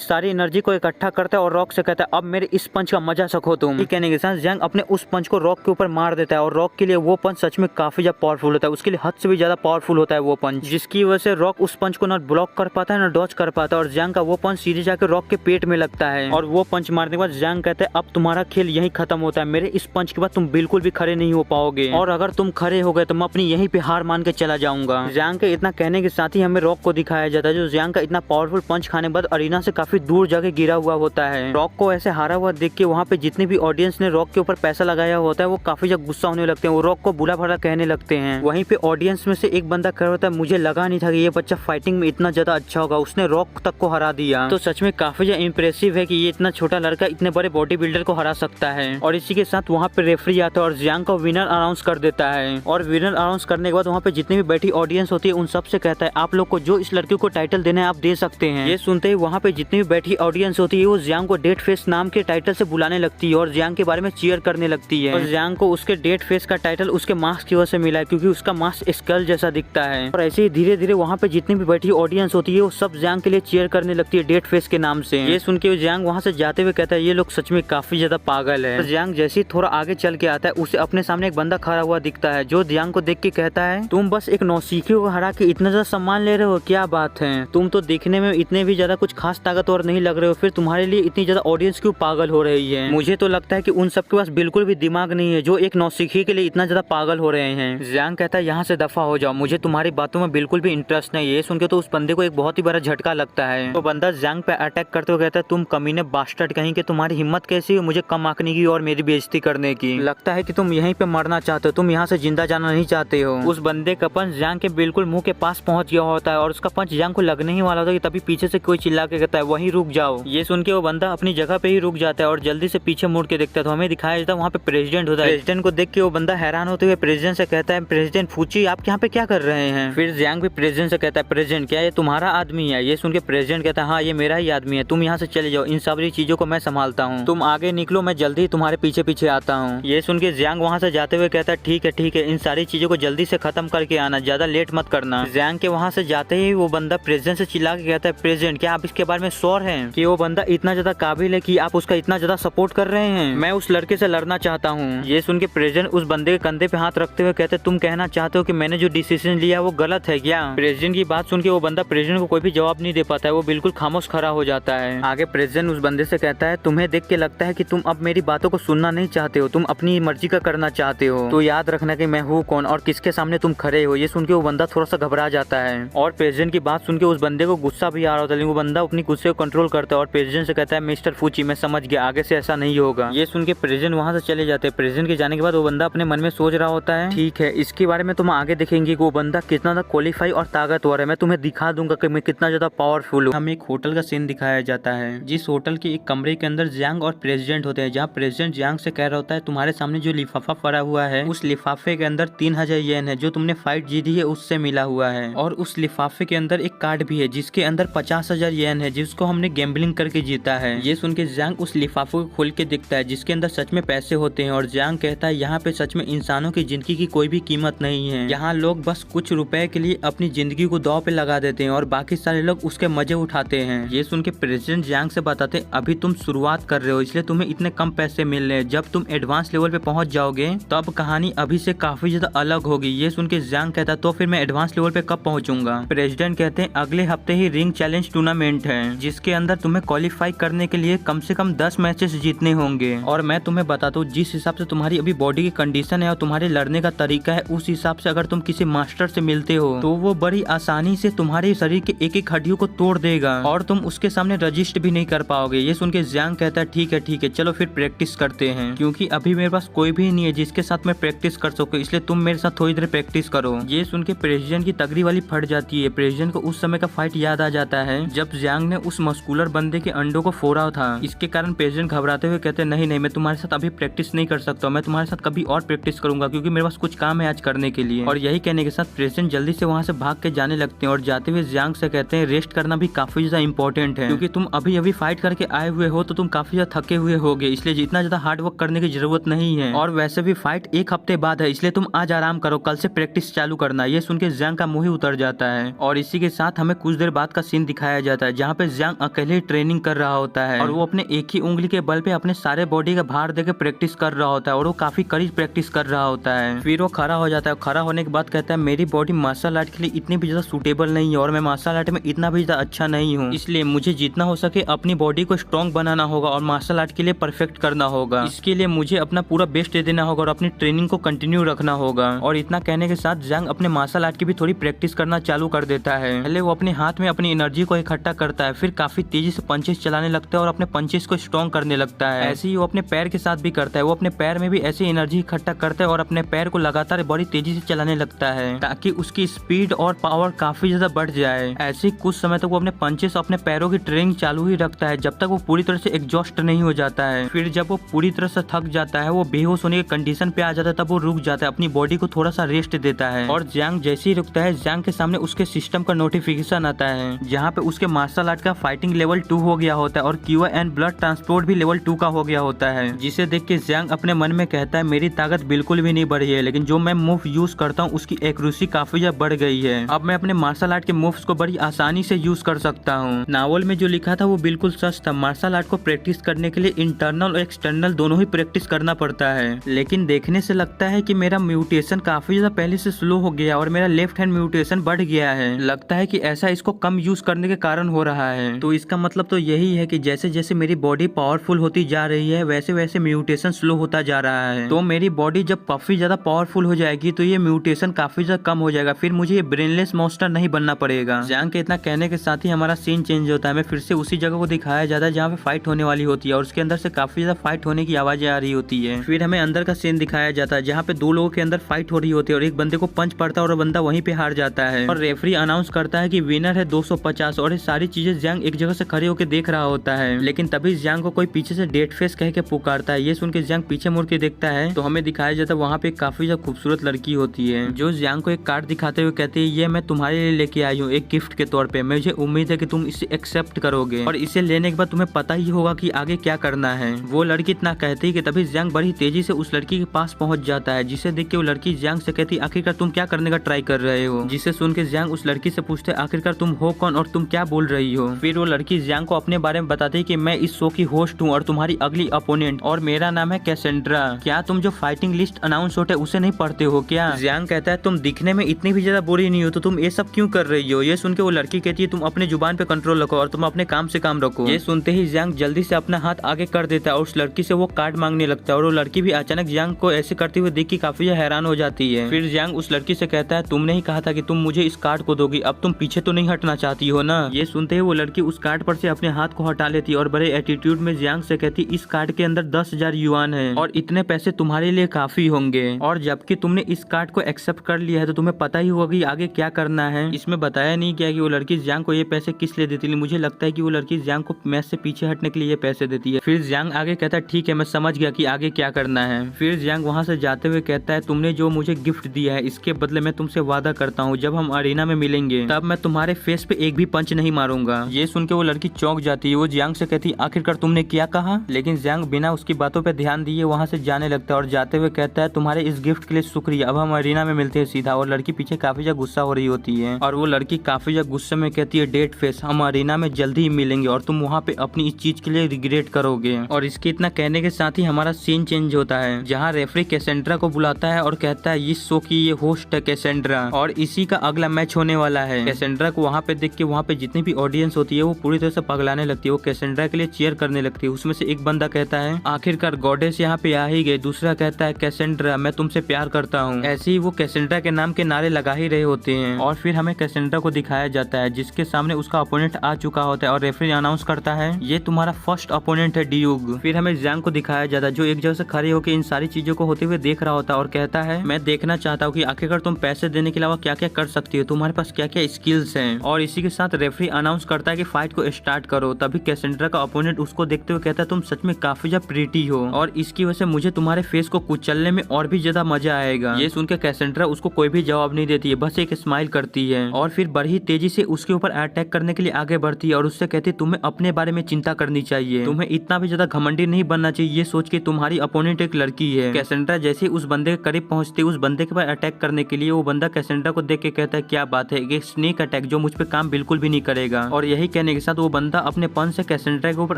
सारी एनर्जी को इकट्ठा करता है और रॉक से कहता है अब मेरे इस पंच का मजा सको तुम। ये कहने के साथ जियांग अपने उस पंच को रॉक के ऊपर मार देता है और रॉक के लिए वो पंच सच में काफी ज्यादा पावरफुल होता है, उसके लिए हद से भी ज्यादा पावरफुल होता है वो पंच, जिसकी वजह से रॉक उस पंच को न ब्लॉक कर पाता है न डॉज कर पाता है और जियांग का वो पंच सीधे जाकर रॉक के पेट में लगता है और वो पंच मारने के बाद जियांग कहता है अब तुम्हारा खेल यहीं खत्म होता है, मेरे इस पंच के बाद तुम बिल्कुल भी खड़े नहीं हो पाओगे और अगर तुम खड़े हो गए तो मैं अपनी यहीं पे हार मान के चला जाऊंगा। जियांग के इतना कहने के साथ ही हमें रॉक को दिखाया जाता है जो जियांग का इतना पावरफुल पंच खाने के बाद अरीना से काफी दूर जाके गिरा हुआ होता है। रॉक को ऐसे हारा हुआ देख के वहाँ पे जितने भी ऑडियंस ने रॉक के ऊपर पैसा लगाया होता है वो काफी ज्यादा गुस्सा होने लगते हैं, वो रॉक को बुरा भला कहने लगते हैं। वहीं पे ऑडियंस में से एक बंदा कह रहा होता है मुझे लगा नहीं था कि ये बच्चा फाइटिंग में इतना ज्यादा अच्छा होगा, उसने रॉक तक को हरा दिया, तो सच में काफी ज्यादा इंप्रेसिव है कि ये इतना छोटा लड़का इतने बड़े बॉडी बिल्डर को हरा सकता है। और इसी के साथ वहाँ पे रेफरी आता है और जियांग को विनर अनाउंस कर देता है और विनर अनाउंस करने के बाद वहाँ पे जितनी भी बैठी ऑडियंस होती है उन सबसे कहता है आप लोग को जो इस लड़के को टाइटल देना है आप दे सकते हैं। ये सुनते ही वहाँ पे जितनी भी बैठी ऑडियंस होती है वो जियांग को डेड फेस नाम के टाइटल से बुलाने लगती है और जियांग के बारे में चीयर करने लगती है और जियांग को उसके डेड फेस का टाइटल उसके मास्क की वजह से मिला है क्योंकि उसका मास्क स्कल जैसा दिखता है। और ऐसे ही धीरे धीरे वहाँ पे जितनी भी बैठी ऑडियंस होती है वो सब जियांग के लिए चीयर करने लगती है डेड फेस के नाम से। ये सुन के जियांग वहाँ से जाते हुए कहता है ये लोग सच में काफी ज्यादा पागल है। जियांग जैसे ही थोड़ा आगे चल के आता है उसे अपने सामने एक बंदा खड़ा हुआ दिखता है जो जियांग को देख के कहता है तुम बस एक नौसिखी को हरा के इतना ज्यादा सम्मान ले रहे हो, क्या बात है, तुम तो देखने में इतने भी ज्यादा कुछ खास ताकतवर नहीं लग रहे हो, फिर तुम्हारे लिए इतनी ज्यादा ऑडियंस क्यों पागल हो रही है। मुझे तो लगता है कि उन सबके पास बिल्कुल भी दिमाग नहीं है जो एक नौसिखी के लिए इतना ज्यादा पागल हो रहे हैं। जियांग कहता है यहाँ से दफा हो जाओ, मुझे तुम्हारी बातों में बिल्कुल भी इंटरेस्ट नहीं है। ये सुन के तो उस बंदे को एक बहुत ही बड़ा झटका लगता है। तो बंदा जियांग पे अटैक करते हुए कहता है तुम कमीने बास्टर्ड कहीं के, तुम्हारी हिम्मत कैसी है मुझे कम आंकने की और मेरी बेइज्जती करने की, लगता है कि तुम यहीं पे मरना चाहते हो, तुम यहाँ से जिंदा जाना नहीं चाहते हो। उस बंदे का पंच जियांग के बिल्कुल मुंह के पास पहुंच गया होता है और उसका पंच जियांग को लगने ही वाला होता है कि तभी पीछे से कोई चिल्ला के कहता है वहीं रुक जाओ। ये सुन के वो बंदा अपनी जगह पे ही रुक जाता है और जल्दी से पीछे मुड़ के देखता है तो हमें दिखाया जाता है वहाँ पे प्रेसिडेंट होता है। प्रेसिडेंट को देख के वो बंदा हैरान होते हुए प्रेसिडेंट से कहता है प्रेसिडेंट फूची आप यहाँ पे क्या कर रहे हैं। फिर जियांग भी प्रेसिडेंट से कहता है प्रेसिडेंट क्या ये तुम्हारा आदमी है। ये सुन के प्रेसिडेंट कहता है हाँ ये मेरा ही आदमी है, तुम यहाँ से चले जाओ, इन सारी चीजों को मैं संभालता हूँ, तुम आगे निकलो, मैं जल्दी तुम्हारे पीछे पीछे आता हूँ। ये सुन के जियांग वहाँ से जाते हुए कहता है ठीक है इन सारी चीजों को जल्दी से खत्म करके आना, ज्यादा लेट मत करना। जियांग के वहाँ से जाते ही वो बंदा प्रेसिडेंट से चिल्ला के कहता है, प्रेसिडेंट क्या आप इसके बारे में श्योर हैं कि वो बंदा इतना ज्यादा काबिल है कि आप उसका इतना ज्यादा सपोर्ट कर रहे हैं? मैं उस लड़के से लड़ना चाहता हूँ। ये सुन के प्रेसिडेंट उस बंदे के कंधे पे हाथ रखते हुए कहते, तुम कहना चाहते हो कि मैंने जो डिसीजन लिया वो गलत है क्या? प्रेसिडेंट की बात सुन के वो बंदा प्रेसिडेंट को कोई भी जवाब नहीं दे पाता है, वो बिल्कुल खामोश खड़ा हो जाता है। आगे प्रेसिडेंट उस बंदे से कहता है, तुम्हें देख के लगता है कि तुम अब मेरी बातों को सुनना नहीं चाहते हो, तुम अपनी मर्जी का करना चाहते हो, तो याद रखना कि मैं हूँ कौन और किसके सामने तुम खड़े हो। ये सुन के वो बंदा थोड़ा सा घबरा जाता है और प्रेसिडेंट की बात सुन के उस बंदे को गुस्सा भी आ रहा होता है, लेकिन वो बंदा अपनी गुस्से को कंट्रोल करता है और प्रेसिडेंट से कहता है, मिस्टर फूची मैं समझ गया, आगे से ऐसा नहीं होगा। ये सुन के प्रेसिडेंट वहाँ से चले जाते हैं। प्रेसिडेंट के जाने के बाद वो बंदा अपने मन में सोच रहा होता है, ठीक है इसके बारे में तुम आगे देखेंगे कि वो बंदा कितना ज्यादा क्वालिफाई और ताकतवर है, मैं तुम्हें दिखा दूंगा कि मैं कितना ज्यादा पावरफुल हूँ। हमें एक होटल का सीन दिखाया जाता है, जिस होटल के एक कमरे के अंदर जियांग और प्रेसिडेंट होते हैं, जहाँ प्रेसिडेंट जियांग से कह रहा होता है, तुम्हारे सामने जो लिफाफा पड़ा हुआ है उस लिफाफे के अंदर 3000 येन है जो तुमने फाइट जीती है उससे मिला हुआ है, और उस लिफाफे के अंदर एक कार्ड भी है जिसके अंदर 50,000 येन है जिसको हमने गैम्बलिंग करके जीता है। ये सुन के जियांग उस लिफाफे को खोल के देखता है जिसके अंदर सच में पैसे होते हैं और जियांग कहता है, यहाँ पे सच में इंसानों की जिंदगी की कोई भी कीमत नहीं है, यहाँ लोग बस कुछ रुपए के लिए अपनी जिंदगी को दांव पे लगा देते हैं और बाकी सारे लोग उसके मजे उठाते हैं। ये सुन के प्रेसिडेंट जियांग से बताते, अभी तुम शुरुआत कर रहे हो इसलिए तुम्हें इतने कम पैसे मिल रहे हैं, जब तुम एडवांस लेवल पे पहुंच जाओगे तब कहानी अभी से काफी ज्यादा अलग होगी। ये सुन के जियांग कहता तो फिर मैं एडवांस लेवल पे कब पहुंचूंगा? प्रेसिडेंट कहते हैं, अगले हफ्ते ही रिंग चैलेंज टूर्नामेंट है जिसके अंदर तुम्हें क्वालिफाई करने के लिए कम से कम 10 मैचेस जीतने होंगे, और मैं तुम्हें बताता हूँ जिस हिसाब से तुम्हारी अभी बॉडी की कंडीशन है और तुम्हारे लड़ने का तरीका है उस हिसाब से अगर तुम किसी मास्टर से मिलते हो तो वो बड़ी आसानी से तुम्हारे शरीर के एक एक हड्डियों को तोड़ देगा और तुम उसके सामने रजिस्ट भी नहीं कर पाओगे। ये सुन के जियांग कहता है, ठीक है चलो फिर प्रैक्टिस करते हैं, क्योंकि अभी मेरे पास कोई भी नहीं है जिसके साथ मैं प्रैक्टिस कर सकूं, इसलिए तुम मेरे साथ थोड़ी देर प्रैक्टिस करो। ये सुन के प्रेसिडेंट की तगड़ी वाली फट जाती है। प्रेसिडेंट को उस समय का फाइट याद आ जाता है जब जियांग ने उस मस्कुलर बंदे के अंडों को फोड़ा था। इसके कारण प्रेसिडेंट घबराते हुए कहते हैं, नहीं मैं तुम्हारे साथ अभी प्रैक्टिस नहीं कर सकता, मैं तुम्हारे साथ कभी और प्रैक्टिस करूंगा क्योंकि मेरे पास कुछ काम है आज करने के लिए। और यही कहने के साथ प्रेसिडेंट जल्दी से वहाँ से भाग के जाने लगते हैं और जाते हुए जियांग से कहते हैं, रेस्ट करना भी काफी ज्यादा इंपॉर्टेंट है, क्योंकि तुम अभी अभी फाइट करके आए हुए हो तो तुम काफी ज्यादा थके हुए होगे, इसलिए जितना ज्यादा हार्ड वर्क करने की जरूरत नहीं है, और वैसे भी फाइट एक हफ्ते बाद है इसलिए तुम आज आराम करो, कल से प्रैक्टिस चालू करना। ये सुन के जियांग का मुंह ही उतर जाता है और इसी के साथ हमें कुछ देर बाद का सीन दिखाया जाता है जहाँ पे जियांग अकेले ट्रेनिंग कर रहा होता है और वो अपने एक ही उंगली के बल पे अपने सारे बॉडी का भार देके प्रैक्टिस कर रहा होता है और वो काफी करीब प्रैक्टिस कर रहा होता है। फिर वो खड़ा हो जाता है, खड़ा होने के बाद कहता है, मेरी बॉडी मार्शल आर्ट के लिए इतनी भी ज्यादा सूटेबल नहीं है और मैं मार्शल आर्ट में इतना भी ज्यादा अच्छा नहीं हूँ, इसलिए मुझे जितना हो सके अपनी बॉडी को स्ट्रॉन्ग बनाना होगा और मार्शल आर्ट के लिए परफेक्ट करना होगा। इसके लिए मुझे अपना पूरा बेस्ट दे देना होगा और अपनी ट्रेनिंग को कंटिन्यू रखना होगा। और इतना कहने के साथ जियांग अपने मार्शल आर्ट की भी थोड़ी प्रैक्टिस करना चालू कर देता है। पहले वो अपने हाथ में अपनी एनर्जी को इकट्ठा करता है, फिर काफी तेजी से पंचेस चलाने लगता है और अपने पंचेस को स्ट्रॉन्ग करने लगता है। ऐसे ही वो अपने पैर के साथ भी करता है, वो अपने पैर में भी ऐसी एनर्जी इकट्ठा करता है और अपने पैर को लगातार बड़ी तेजी से चलाने लगता है ताकि उसकी स्पीड और पावर काफी ज्यादा बढ़ जाए। ऐसे कुछ समय तक वो अपने पंचेस अपने पैरों की ट्रेनिंग चालू ही रखता है जब तक वो पूरी तरह से एग्जॉस्ट नहीं हो जाता है। फिर जब वो पूरी तरह से थक जाता है, वो बेहोश होने की कंडीशन पे आ जाता है, तब वो रुक जाता है, अपनी बॉडी को थोड़ा सा रेस्ट देता है। और जियांग जैसे ही रुकता है, जियांग के सामने उसके सिस्टम का नोटिफिकेशन आता है जहाँ पे उसके मार्शल आर्ट का फाइटिंग लेवल 2 हो गया होता है और क्यू एंड ब्लड ट्रांसपोर्ट भी लेवल 2 का हो गया होता है, जिसे देख के जियांग अपने मन में कहता है, मेरी ताकत बिल्कुल भी नहीं बढ़ी है, लेकिन जो मैं मूव यूज करता हूँ उसकी एक्यूरेसी काफी ज्यादा बढ़ गई है। अब मैं अपने मार्शल आर्ट के मूव्स को बड़ी आसानी से यूज कर सकता हूँ। नावल में जो लिखा था वो बिल्कुल सच था, मार्शल आर्ट को प्रैक्टिस करने के लिए इंटरनल और एक्सटर्नल दोनों ही प्रैक्टिस करना पड़ता है, लेकिन देखने से लगता है कि मेरा म्यूटेशन काफी ज्यादा पहले से स्लो हो गया और मेरा लेफ्ट हैंड म्यूटेशन बढ़ गया है। लगता है कि ऐसा इसको कम यूज करने के कारण हो रहा है। तो इसका मतलब तो यही है कि जैसे जैसे मेरी बॉडी पावरफुल होती जा रही है वैसे वैसे म्यूटेशन स्लो होता जा रहा है। तो मेरी बॉडी जब काफी ज्यादा पावरफुल हो जाएगी तो ये म्यूटेशन काफी ज्यादा कम हो जाएगा, फिर मुझे ये ब्रेनलेस मॉन्स्टर नहीं बनना पड़ेगा। जियांग के इतना कहने के साथ ही हमारा सीन चेंज होता है, हमें फिर से उसी जगह को दिखाया जाता है जहाँ पे फाइट होने वाली होती है और उसके अंदर से काफी ज्यादा फाइट होने की आवाजें आ रही होती है। फिर हमें अंदर का सीन दिखाया जाता है जहाँ पे दो लोगों के अंदर फाइट हो रही होती है और एक बंदे को पंच पड़ता है और बंदा वहीं पे हार जाता है और रेफरी अनाउंस करता है कि विनर है 250 और ये सारी चीजें जियांग एक जगह से खड़े होकर देख रहा होता है, लेकिन तभी जियांग को कोई पीछे से डेड फेस कह के पुकारता है। ये सुन के जियांग पीछे मुड़ के देखता है तो हमें दिखाया जाता है वहाँ पे काफी ज्यादा खूबसूरत लड़की होती है जो जियांग को एक कार्ड दिखाते हुए कहती है, ये मैं तुम्हारे लिए लेके आई हूँ एक गिफ्ट के तौर पे, मुझे उम्मीद है कि तुम इसे एक्सेप्ट करोगे और इसे लेने के बाद तुम्हें पता ही होगा कि आगे क्या करना है। वो लड़की इतना कहती है कि तभी जियांग बड़ी तेजी से उस लड़की के पास पहुंच जाता है, जिसे देख के वो लड़की जियांग से कहती है, आखिरकार तुम क्या करने का ट्राई कर रहे हो। जिसे सुन के जियांग उस लड़की से पूछते, आखिरकार तुम हो कौन और तुम क्या बोल रही हो। फिर वो लड़की जियांग को अपने बारे में बताती है कि मैं इस शो की होस्ट हूँ और तुम्हारी अगली अपोनेंट, और मेरा नाम है कैसेंड्रा। क्या तुम जो फाइटिंग लिस्ट अनाउंस होता है उसे नहीं पढ़ते हो क्या। जियांग कहता है तुम दिखने में इतनी भी ज्यादा बुरी नहीं हो तो तुम ये सब क्यों कर रही हो। ये सुन के वो लड़की कहती है तुम अपने जुबान पे कंट्रोल रखो और तुम अपने काम से काम रखो। ये सुनते ही जियांग जल्दी से अपना हाथ आगे कर देता है और उस लड़की से वो कार्ड मांगने लगता है, और वो लड़की भी अचानक जियांग को ऐसे करते हुए देख के काफी हैरान हो जाती है। फिर जियांग उस लड़की से कहता है तुमने ही कहा था कि तुम मुझे इस कार्ड को दोगी, अब तुम पीछे तो नहीं हटना चाहती हो ना। ये सुनते ही वो लड़की उस कार्ड पर से अपने हाथ को हटा लेती है और बड़े एटीट्यूड में जियांग से कहती इस कार्ड के अंदर 10,000 युआन है और इतने पैसे तुम्हारे लिए काफी होंगे, और जबकि तुमने इस कार्ड को एक्सेप्ट कर लिया है तो तुम्हें पता ही होगा कि आगे क्या करना है। इसमें बताया नहीं गया कि वो लड़की जियांग को ये पैसे किस लिए देती है। मुझे लगता है कि वो लड़की जियांग को मैच से पीछे हटने के लिए ये पैसे देती है। फिर जियांग आगे कहता है ठीक है मैं समझ गया कि आगे क्या करना है। फिर जियांग वहाँ से जाते हुए कहता है तुमने जो मुझे गिफ्ट दिया है इसके बदले मैं तुमसे वादा करता हूँ जब हम अरीना में मिलेंगे तब मैं तुम्हारे फेस पे एक भी पंच नहीं मारूंगा। ये सुन के वो लड़की चौंक जाती है। वो जियांग से कहती आखिरकार तुमने क्या कहा, लेकिन जियांग बिना उसकी बातों पे ध्यान दिए वहाँ से जाने लगता है और जाते हुए कहता है तुम्हारे इस गिफ्ट के लिए शुक्रिया, अब हम अरीना में मिलते हैं सीधा। और लड़की पीछे काफी ज्यादा गुस्सा हो रही होती है और वो लड़की काफी ज्यादा गुस्से में कहती है डेट फेस हम अरीना में जल्दी ही मिलेंगे और तुम वहाँ पे अपनी इस चीज के लिए रिग्रेट करोगे। और इसके इतना कहने के साथ ही हमारा सीन चेंज होता है जहाँ रेफरी कैसेंड्रा को बुलाता है और कहता है इस शो की ये होस्ट है कैसेंड्रा और इसी का अगला मैच होने वाला है। कैसेंड्रा को वहाँ पे देख के वहाँ पे जितनी भी ऑडियंस होती है वो पूरी तरह से पगलाने लगती है। वो कैसेंड्रा के लिए चीयर करने लगती है। उसमें से एक बंदा कहता है आखिरकार गॉडेस यहाँ पे आ ही गए, दूसरा कहता है कैसेंड्रा मैं तुमसे प्यार करता हूँ। ऐसे ही वो कैसेंड्रा के नाम के नारे लगा ही रहे होते हैं और फिर हमें कैसेंड्रा को दिखाया जाता है जिसके सामने उसका अपोनेंट आ चुका होता है और रेफरी अनाउंस करता है ये तुम्हारा फर्स्ट अपोनेंट है डियूग। फिर हमें जियांग को दिखाया जाता है जो एक जगह से खड़े होकर इन सारी चीजों को होते हुए देख रहा होता है और कहता है मैं देखना चाहता हूँ कि आखिरकार तुम पैसे देने के अलावा क्या क्या कर सकती हो, तुम्हारे पास क्या क्या स्किल्स हैं। और इसी के साथ रेफरी अनाउंस करता है कि फाइट को स्टार्ट करो। तभी कैसेंड्रा का अपोनेंट उसको देखते हुए कहता है तुम सच में काफी ज्यादा प्रीटी हो और इसकी वजह से मुझे तुम्हारे फेस को कुचलने में और भी ज्यादा मजा आएगा। ये सुनकर कैसेंड्रा उसको कोई भी जवाब नहीं देती है, बस एक स्माइल करती है और फिर बड़ी तेजी से उसके ऊपर अटैक करने के लिए आगे बढ़ती है और उससे कहती है तुम्हें अपने बारे में चिंता करनी चाहिए, तुम्हें इतना भी ज्यादा घमंडी नहीं बनना चाहिए ये सोच के तुम्हारी अपोनेंट एक लड़की है। कैसेंड्रा जैसे उस बंदे के करीब पहुंचती है उस बंदे के पास अटैक करने के लिए वो बंदा कैसेंड्रा को देख के कहता है क्या बात है, एक स्नेक अटैक जो मुझ पे काम बिल्कुल भी नहीं करेगा। और यही कहने के साथ वो बंदा अपने पंच से कैसेंड्रा के ऊपर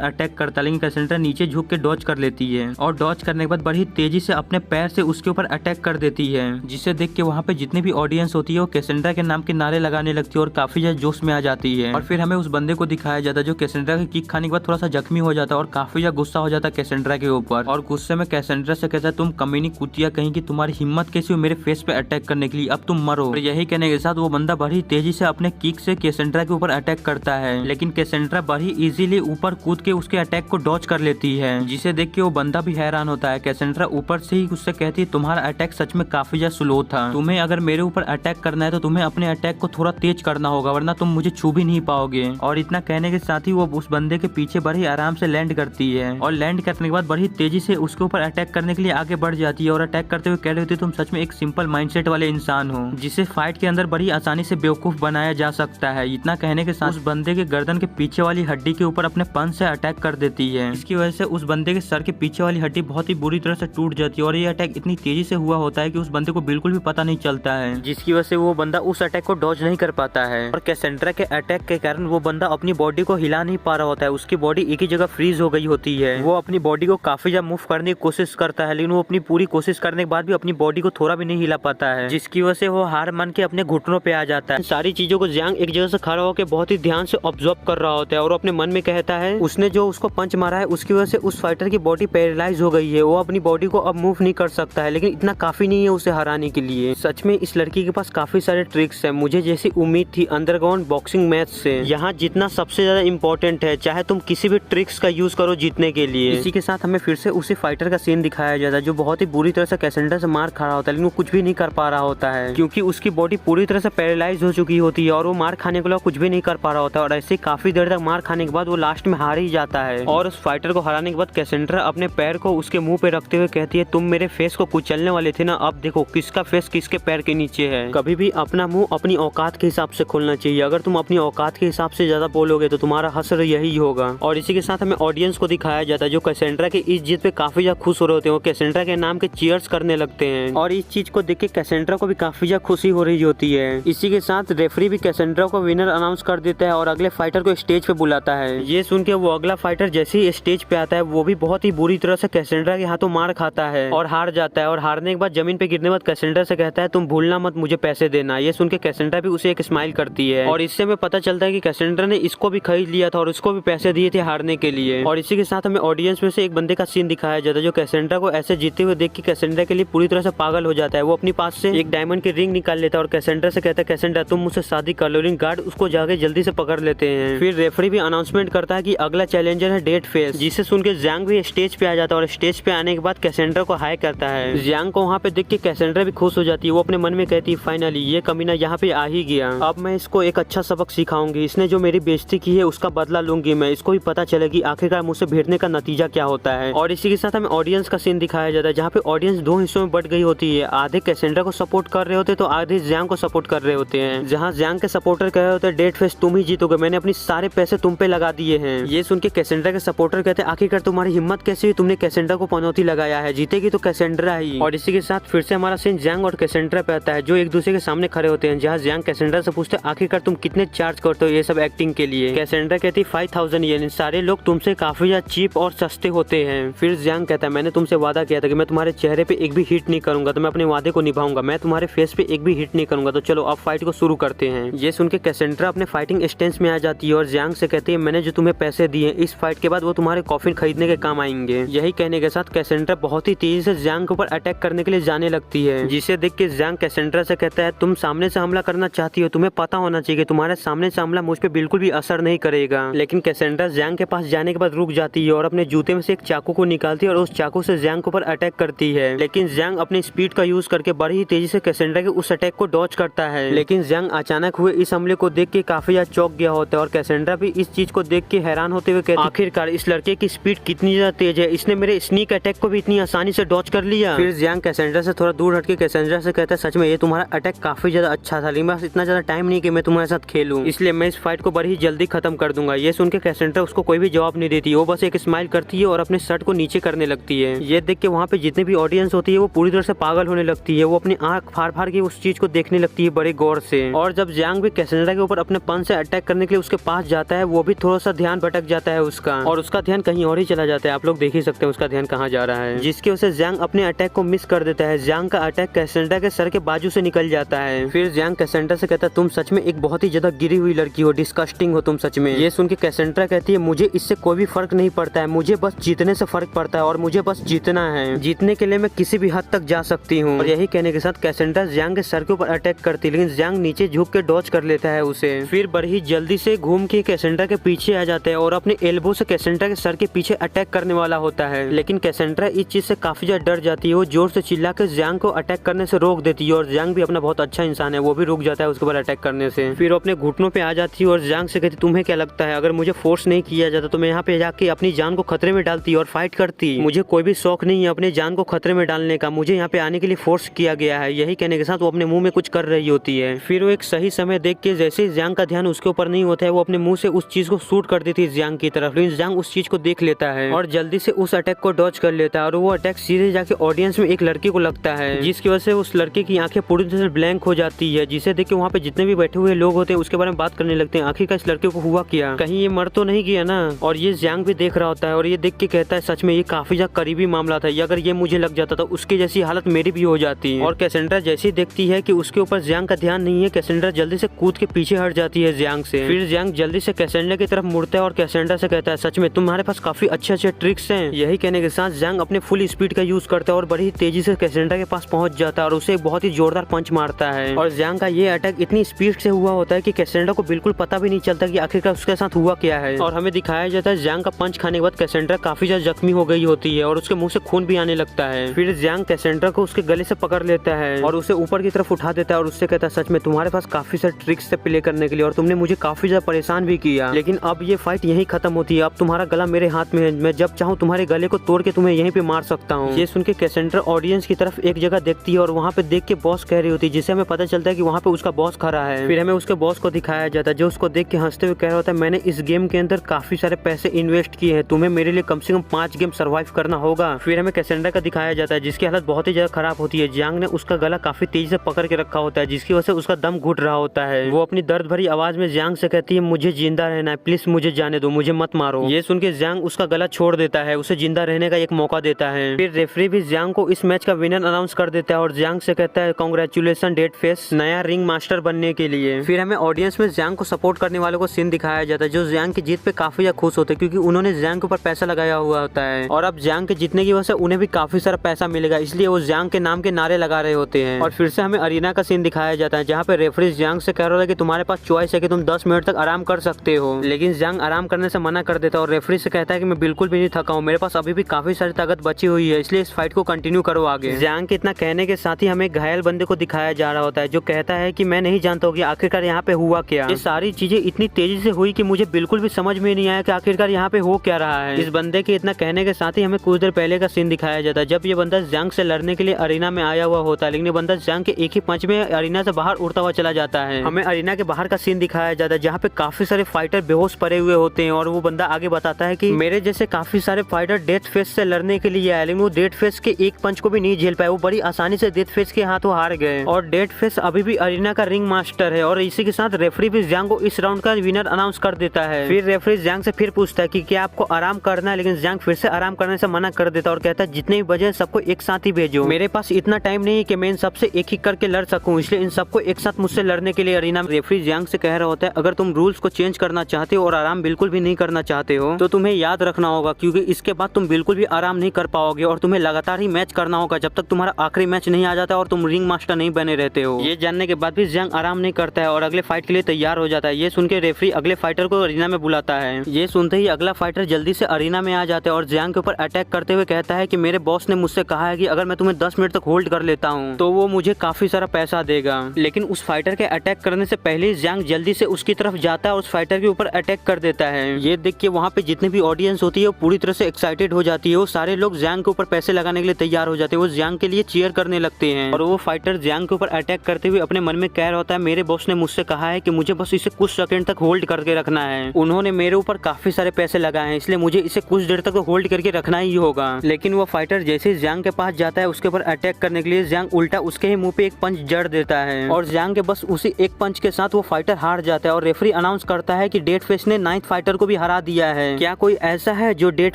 अटैक करता है, लेकिन कैसेंड्रा नीचे झुक के डॉज कर लेती है और डॉज करने के बाद बड़ी तेजी से अपने पैर से उसके ऊपर अटैक कर देती है, जिसे देख के वहाँ पे जितनी भी ऑडियंस होती है वो कैसेंड्रा के नाम के नारे लगाने लगती है और काफी ज्यादा जोश में आ जाती है। और फिर हमें उस बंदे को दिखाया जाता है जो कैसेंड्रा की किक खाने के बाद थोड़ा सा जख्मी हो जाता है और काफी ज्यादा गुस्सा हो जाता है कैसेंड्रा के ऊपर और गुस्से में कैसेंड्रा से कहता है तुम कमीनी कुतिया कहीं की, तुम्हारी हिम्मत कैसी हो मेरे फेस पे अटैक करने के लिए, अब तुम मरो। और यही कहने के साथ वो बंदा बड़ी तेजी से अपने किक से कैसेंड्रा के ऊपर अटैक करता है, लेकिन कैसेंड्रा बड़ी इजीली ऊपर कूद के उसके अटैक को डॉज कर लेती है, जिसे देख के वो बंदा भी हैरान होता है। कैसेंड्रा ऊपर से ही उससे कहती है तुम्हारा अटैक सच में काफी ज्यादा स्लो था, तुम्हें अगर मेरे ऊपर अटैक करना है तो तुम्हें अपने अटैक को थोड़ा तेज करना होगा वरना तुम मुझे छू भी नहीं पाओगे। और इतना कहने के साथ ही वो उस बंदे के पीछे बड़ी आराम से लैंड करती है और लैंड करने के बाद बड़ी तेजी से उसके ऊपर अटैक करने के लिए आगे बढ़ जाती है और अटैक करते हुए कह रही होती है तुम सच में एक सिंपल माइंडसेट वाले इंसान हो जिसे फाइट के अंदर बड़ी आसानी से बेवकूफ बनाया जा सकता है। इतना कहने के साथ उस बंदे के गर्दन के पीछे वाली हड्डी के ऊपर अपने पंच से अटैक कर देती है। इसकी वजह से उस बंदे के सर के पीछे वाली हड्डी बहुत ही बुरी तरह से टूट जाती है और ये अटैक इतनी तेजी से हुआ होता है कि उस बंदे को बिल्कुल भी पता नहीं चलता है, जिसकी वजह से वो बंदा उस अटैक को डॉज नहीं कर पाता है। और कैसेंड्रा के अटैक के कारण वो बंदा अपनी बॉडी को हिला नहीं पा रहा होता है, उसकी बॉडी एक ही जगह फ्रीज हो गई होती है। वो अपनी बॉडी को काफी ज्यादा मूव करने की कोशिश करता है, लेकिन वो अपनी पूरी कोशिश करने के बाद भी अपनी बॉडी को थोड़ा भी नहीं हिला पाता है, जिसकी वजह से वो हार मान के अपने घुटनों पे आ जाता है। सारी चीजों को जियांग एक जगह से खड़ा होकर बहुत ही ध्यान से ऑब्जर्व कर रहा होता है और अपने मन में कहता है उसने जो उसको पंच मारा है उसकी वजह से उस फाइटर की बॉडी पैरालाइज हो गई है, वो अपनी बॉडी को अब मूव नहीं कर सकता है, लेकिन इतना काफी नहीं है उसे हराने के लिए। सच में इस लड़की के पास काफी सारे ट्रिक्स है, मुझे जैसी उम्मीद थी अंडरग्राउंड बॉक्सिंग मैच से यहाँ जीतना सबसे ज्यादा इम्पोर्टेंट है, चाहे तुम किसी भी ट्रिक्स का यूज करो जीतने के लिए। इसी के साथ हमें फिर से उसी फाइटर का सीन दिखाया जाता है जो बहुत ही बुरी तरह से कैसेंड्रा से मार खा रहा होता है, लेकिन वो कुछ भी नहीं कर पा रहा होता है क्योंकि उसकी बॉडी पूरी तरह से पैरालाइज हो चुकी होती है और वो मार खाने के लिए कुछ भी नहीं कर पा रहा होता है। और ऐसे काफी देर तक मार खाने के बाद वो लास्ट में हार ही जाता है और उस फाइटर को हराने के बाद कैसेंड्रा अपने पैर को उसके मुंह पे रखते हुए कहती है तुम मेरे फेस को कुचलने वाले थे ना, अब देखो किसका फेस किसके पैर के नीचे है। कभी भी अपना मुंह अपनी औकात के हिसाब से खोलना चाहिए, अगर तुम अपनी औकात के हिसाब से ज्यादा बोलोगे तो तुम्हारा हश्र यही होगा। और इसी के साथ हमें ऑडियंस को दिखाया जाता है जो कैसेंड्रा के इस जीत पे काफी ज्यादा खुश हो रहे होते हैं, वो कैसेंड्रा के नाम के चीयर्स करने लगते हैं और इस चीज को देख के कैसेंड्रा को भी काफी ज्यादा खुशी हो रही होती है। इसी के साथ रेफरी रेफरी भी कैसेंड्रा को विनर अनाउंस कर देता है और अगले फाइटर को स्टेज पे बुलाता है। ये सुन के वो अगला फाइटर जैसे ही स्टेज पे आता है वो भी बहुत ही बुरी तरह से कैसेंड्रा के हाथों मार खाता है और हार जाता है। और हारने के बाद जमीन पे गिरने के बाद कैसेंड्रा से कहता है तुम भूलना मत मुझे पैसे देना। ये सुन के कैसेंड्रा भी उसे एक स्माइल करती है और इससे हमें पता चलता है कि कैसेंड्रा ने इसको भी खरीद लिया था और उसको भी पैसे दिए थे हारने के लिए। और इसी के साथ हमें ऑडियंस में से एक बंदे का सीन दिखाया जाता है जो कैसेंड्रा को ऐसे जीते हुए देख के कैसेंड्रा के लिए पूरी तरह से पागल हो जाता है। वो अपनी पास से एक डायमंड की रिंग निकाल लेता है और कैसेंड्रा से कहता है कैसेंड्रा तुम मुझसे शादी कर लो। लेकिन गार्ड उसको जाके जल्दी से पकड़ लेते हैं। फिर रेफरी भी अनाउंसमेंट करता है कि अगला चैलेंजर है डेड फेस, जिसे सुन के ज़्यांग भी स्टेज पे आ जाता है और स्टेज पे आने के बाद कैसेंड्रा को हाई करता है। ज़्यांग को वहाँ पे देख के कैसेंड्रा भी खुश हो जाती है। वो अपने मन में कहती है फाइनली ये कमीना यहाँ पे आ ही गया, अब मैं इसको एक अच्छा सबक सिखाऊंगी। इसने जो मेरी बेइज्जती की है उसका बदला लूंगी मैं, इसको भी पता चलेगी आखिरकार मुझसे भिड़ने का नतीजा क्या होता है। और इसी के साथ हमें ऑडियंस का सीन दिखाया जाता है जहाँ पे ऑडियंस दो हिस्सों में बट गई होती है। आधे कैसेंड्रा को सपोर्ट कर रहे होते तो आधे ज़्यांग को सपोर्ट कर रहे होते हैं। जहाँ ज़्यांग के सपोर्टर कह रहे होते हैं डेड फेस तुम ही जीतोगे, मैंने अपनी सारे पैसे तुम पे लगा दिए हैं। ये सुन के कैसेंड्रा के सपोर्टर कहते हैं आखिरकार तुम्हारी हिम्मत कैसी हुई, तुमने कैसेंड्रा को पनौती लगाया है, जीतेगी तो कैसेंड्रा ही। और इसी के साथ फिर से हमारा सीन ज़्यांग और कैसेंड्रा पे आता है जो एक दूसरे के सामने खड़े होते हैं। जहाँ ज़्यांग कैसेंड्रा से पूछते हैं आखिरकार तुम कितने चार्ज करते हो ये सब एक्टिंग के लिए। कैसेंड्रा कहती है 5000 येन, सारे लोग तुमसे काफी ज्यादा चीप और सस्ते होते हैं। फिर ज़्यांग कहता है मैंने तुमसे वादा किया था कि मैं तुम्हारे चेहरे पे एक भी हिट नहीं करूंगा, तो मैं अपने वादे को निभाऊंगा, मैं तुम्हारे फेस पे एक भी हिट नहीं करूंगा, तो चलो अब फाइट को शुरू करते हैं। ये सुन के कैसेंड्रा अपने फाइटिंग स्टेंस में आ जाती है और ज़्यांग से कहती है मैंने जो तुम्हें पैसे दिए इस फाइट के बाद वो तुम्हारे कॉफिन खरीदने के काम आएंगे। यही कहने के साथ कैसेंड्रा बहुत ही तेजी से ज़्यांग के ऊपर अटैक करने के लिए जाने लगती है, जिसे देख के ज़्यांग कैसेंड्रा से कहता है तुम सामने से हमला करना चाहती हो, तुम्हें पता होना चाहिए तुम्हारे सामने से हमला मुझ पे बिल्कुल भी असर नहीं करेगा। लेकिन कैसेंड्रा ज़्यांग के पास जाने के बाद रुक जाती है और अपने जूते में से एक चाकू को निकालती है और उस चाकू से ज़्यांग के ऊपर अटैक करती है। लेकिन ज़्यांग अपनी स्पीड का यूज करके बड़ी ही तेजी से कैसेंड्रा के उस अटैक को डॉज करता है। लेकिन ज़्यांग अचानक हुए इस हमले को देख के काफी ज्यादा चौंक गया होता है और कैसेंड्रा भी इस चीज को देख के हैरान होते हुए कहती है आखिरकार इस लड़के की स्पीड कितनी ज्यादा तेज है, इसने मेरे स्नीक अटैक को भी इतनी आसानी से डॉज कर लिया। फिर ज़्यांग कैसेंड्रा से थोड़ा दूर हटके कैसेंड्रा से कहता है सच में ये तुम्हारा अटैक काफी ज्यादा अच्छा था, लेकिन बस इतना ज्यादा टाइम नहीं कि मैं तुम्हारे साथ खेलूं, इसलिए मैं इस फाइट को बड़ी ही जल्दी खत्म कर दूंगा। ये सुन के कैसेंड्रा उसको कोई भी जवाब नहीं देती, वो बस एक स्माइल करती है और अपने शर्ट को नीचे करने लगती है। ये देख के वहाँ पे जितनी भी ऑडियंस होती है वो पूरी तरह से पागल होने लगती है। वो अपनी आंख फाड़ फाड़ के उस चीज को देखने लगती है बड़े गौर से। और जब ज़्यांग भी कैसेंड्रा के ऊपर अपने पन से अटैक करने के लिए उसके पास जाता है वो भी थोड़ा सा ध्यान भटक जाता है उसका, और उसका ध्यान कहीं और ही चला जाता है। आप लोग देख ही सकते हैं उसका ध्यान कहाँ जा रहा है, जिसकी वजह से ज़्यांग अपने अटैक को मिस कर देता है। ज़्यांग का अटैक कैसेंड्रा के सर के बाजू से निकल जाता है। फिर ज़्यांग कैसेंड्रा से कहता है तुम सच में एक बहुत ही ज्यादा गिरी हुई लड़की हो, डिस्कस्टिंग हो तुम सच में। ये सुन के कैसेंड्रा कहती है मुझे इससे कोई भी फर्क नहीं पड़ता है, मुझे बस जीतने से फर्क पड़ता है और मुझे बस जीतना है, जीतने के लिए मैं किसी भी हद तक जा सकती हूँ। और यही कहने के साथ कैसेंड्रा ज़्यांग के सर के ऊपर अटैक करती है, लेकिन ज़्यांग नीचे झुक के डॉज कर लेता है उसे। फिर बड़ी जल्दी से घूम के कैसेंड्रा के पीछे आ जाता है और अपने एल्बो से कैसेंड्रा के सर के पीछे अटैक करने वाला होता है। लेकिन कैसेंड्रा इस चीज से काफी ज्यादा डर जाती है, वो जोर से चिल्ला के ज़्यांग को अटैक करने से रोक देती है और ज़्यांग भी अपना बहुत अच्छा इंसान है, वो भी रुक जाता है उसके ऊपर अटैक करने से। फिर वो अपने घुटनों पे आ जाती है और ज़्यांग से कहती तुम्हें क्या लगता है अगर मुझे फोर्स नहीं किया जाता तो मैं यहाँ पे जाके अपनी जान को खतरे में डालती और फाइट करती, मुझे कोई भी शौक नहीं है अपनी जान को खतरे में डालने का, मुझे यहाँ पे आने के लिए फोर्स किया गया है। यही कहने के साथ वो अपने मुंह में कुछ कर रही होती है। फिर वो एक सही समय देख के जैसे ज़्यांग का ध्यान उसके ऊपर नहीं होता है वो अपने मुंह से उस चीज को शूट कर देती है ज़्यांग की तरफ, लेकिन ज़्यांग उस चीज को देख लेता है और जल्दी से उस अटैक को डॉज कर लेता है और वो अटैक सीधे जाके ऑडियंस में एक लड़के को लगता है, जिसकी वजह से उस लड़के की आंखें पूरी तरह से ब्लैंक हो जाती है, जिसे देख के वहाँ पे जितने भी बैठे हुए लोग होते हैं उसके बारे में बात करने लगते हैं आखिरकार इस लड़के को हुआ क्या, कहीं ये मर तो नहीं गया ना। और ये ज़्यांग भी देख रहा होता है और ये देख के कहता है सच में ये काफी ज्यादा करीबी मामला था, अगर ये मुझे लग जाता तो उसकी जैसी हालत मेरी भी हो जाती। और कैसेंड्रा जैसे ही देखती है कि उसके ऊपर ज़्यांग का ध्यान नहीं है, कैसेंड्रा जल्दी से कूद के पीछे हट जाती है ज़्यांग से। फिर ज़्यांग जल्दी से कैसेंड्रा की तरफ मुड़ता है और कैसेंड्रा से कहता है सच में तुम्हारे पास काफी अच्छे ट्रिक्स हैं। यही कहने के साथ ज़्यांग अपने फुल स्पीड का यूज करता है और बड़ी तेजी से कैसेंड्रा के पास पहुंच जाता है और उसे एक बहुत ही जोरदार पंच मारता है। और ज़्यांग का ये अटैक इतनी स्पीड से हुआ होता है कि कैसेंड्रा को बिल्कुल पता भी नहीं चलता कि आखिरकार उसके साथ हुआ क्या है। और हमें दिखाया जाता है ज़्यांग का पंच खाने के बाद कैसेंड्रा काफी ज्यादा जख्मी हो गई होती है और उसके मुंह से खून भी आने लगता है। फिर ज़्यांग कैसेंड्रा को उसके गले से पकड़ लेता है और उसे ऊपर की तरफ उठा देता है और उससे कहता है सच में तुम्हारे पास काफी सारे ट्रिक्स से प्ले करने के लिए और तुमने मुझे काफी ज्यादा परेशान भी किया, लेकिन अब ये फाइट यहीं खत्म होती है, अब तुम्हारा गला मेरे हाथ में है, मैं जब चाहूँ तुम्हारे गले को तोड़ के तुम्हें यहीं पे मार सकता हूँ। ये सुन के कैसेंड्रा ऑडियंस की तरफ एक जगह देखती है और वहाँ पे देख के बॉस कह रही होती है, जिससे हमें पता चलता है कि वहाँ पे उसका बॉस खड़ा है। फिर हमें उसके बॉस को दिखाया जाता है जो उसको देख के हंसते हुए कह रहा होता है मैंने इस गेम के अंदर काफी सारे पैसे इन्वेस्ट किए हैं, तुम्हें मेरे लिए कम से कम 5 गेम सर्वाइव करना होगा। फिर हमें कैसेंड्रा का दिखाया जाता है जिसकी हालत बहुत ही ज्यादा खराब होती है, ज़्यांग ने उसका गला काफी तेजी से पकड़ के रखा होता है जिसकी वजह से उसका दम घुट रहा रहा होता है। वो अपनी दर्द भरी आवाज में जियांग से कहती है मुझे जिंदा रहना है, प्लीज मुझे जाने दो, मुझे मत मारो। ये सुन के जियांग उसका गला छोड़ देता है, उसे जिंदा रहने का एक मौका देता है। फिर रेफरी भी जियांग को इस मैच का विनर अनाउंस कर देता है और जियांग से कहता है कांग्रेचुलेशन डेड फेस नया रिंग मास्टर बनने के लिए। फिर हमें ऑडियंस में जियांग को सपोर्ट करने वालों को सीन दिखाया जाता है जो जियांग की जीत पे काफी ज्यादा खुश होते हैं क्योंकि उन्होंने जियांग के ऊपर पैसा लगाया हुआ होता है और अब जियांग के जीतने की वजह से उन्हें भी काफी सारा पैसा मिलेगा, इसलिए वो जियांग के नाम के नारे लगा रहे होते हैं। और फिर से हमें अरीना का सीन दिखाया जाता है जहाँ पे रेफरी जियांग से कह रहा है कि तुम्हारे पास चॉइस है कि तुम 10 मिनट तक आराम कर सकते हो, लेकिन जियांग आराम करने से मना कर देता है और रेफरी से कहता है कि मैं बिल्कुल भी नहीं थका हूँ, मेरे पास अभी भी काफी सारी ताकत बची हुई है, इसलिए इस फाइट को कंटिन्यू करो आगे। जियांग के इतना कहने के साथ ही हमें एक घायल बंदे को दिखाया जा रहा होता है जो कहता है कि मैं नहीं जानता हूँ कि आखिरकार यहाँ पे हुआ क्या। ये सारी चीजें इतनी तेजी से हुई कि मुझे बिल्कुल भी समझ में नहीं आया कि आखिरकार यहाँ पे हो क्या रहा है। इस बंदे के इतना कहने के साथ ही हमें कुछ देर पहले का सीन दिखाया जाता है जब ये बंदा जियांग से लड़ने के लिए अरीना में आया हुआ होता है, लेकिन ये बंदा जियांग के एक ही पंच में अरीना से बाहर उड़ता हुआ चला जाता है। हमें अरीना के बाहर का सीन दिखाया जाता है जहाँ पे काफी सारे फाइटर बेहोश पड़े हुए होते हैं और वो बंदा आगे बताता है कि मेरे जैसे काफी सारे फाइटर डेथ फेस से लड़ने के लिए आए, लेकिन वो डेथ फेस के एक पंच को भी नहीं झेल पाए, वो बड़ी आसानी से डेथ फेस के हाथों हार गए और डेथ फेस अभी भी अरीना का रिंग मास्टर है। और इसी के साथ रेफरी भी जियांग को इस राउंड का विनर अनाउंस कर देता है। फिर रेफरी जियांग से फिर पूछता है कि क्या आपको आराम करना है, लेकिन जियांग फिर से आराम करने से मना कर देता है और कहता है जितने भी बजे सबको एक साथ ही भेजो, मेरे पास इतना टाइम नहीं है कि मैं इन सबसे एक ही करके लड़ सकूं, इसलिए इन सबको एक साथ मुझसे लड़ने के लिए अरीना। रेफरी जियांग से कह रहा होता है अगर तुम रूल्स को चेंज करना चाहते हो और आराम बिल्कुल भी नहीं करना चाहते हो तो तुम्हें याद रखना होगा क्योंकि इसके बाद तुम बिल्कुल भी आराम नहीं कर पाओगे और तुम्हें लगातार ही मैच करना होगा जब तक तुम्हारा आखिरी मैच नहीं आ जाता और तुम रिंग मास्टर नहीं बने रहते हो। ये जानने के बाद भी जियांग आराम नहीं करता है और अगले फाइट के लिए तैयार हो जाता है। ये सुन के रेफरी अगले फाइटर को अरीना में बुलाता है। ये सुनते ही अगला फाइटर जल्दी से अरीना में आ जाता है और जियांग के ऊपर अटैक करते हुए कहता है कि मेरे बॉस ने मुझसे कहा है कि अगर मैं तुम्हें 10 मिनट तक होल्ड कर लेता हूँ तो वो मुझे काफी सारा पैसा देगा। लेकिन उस फाइटर के अटैक करने से पहले जियांग जल्दी से उसकी तरफ जाता है और उस फाइटर के ऊपर अटैक कर देता है। ये देख के वहाँ पे जितने भी ऑडियंस होती है वो पूरी तरह से एक्साइटेड हो जाती है। वो सारे लोग जियांग के ऊपर पैसे लगाने के लिए तैयार हो जाते हैं, वो जियांग के लिए चीयर करने लगते हैं और वो फाइटर जियांग के ऊपर अटैक करते हुए अपने मन में कह रहा होता है मेरे बॉस ने मुझसे कहा है कि मुझे बस इसे कुछ सेकंड तक होल्ड करके रखना है, उन्होंने मेरे ऊपर काफी सारे पैसे लगाए हैं इसलिए मुझे इसे कुछ देर तक होल्ड करके रखना ही होगा। लेकिन वो फाइटर जैसे जियांग के पास जाता है उसके ऊपर अटैक करने के लिए जियांग उल्टा उसके ही मुंह पे एक पंच जड़ देता है और जियांग के बस उसी एक पंच के साथ वो फाइटर हार जाता है और रेफरी अनाउंस करता है कि डेड फेस ने 9th फाइटर को भी हरा दिया है। क्या कोई ऐसा है जो डेड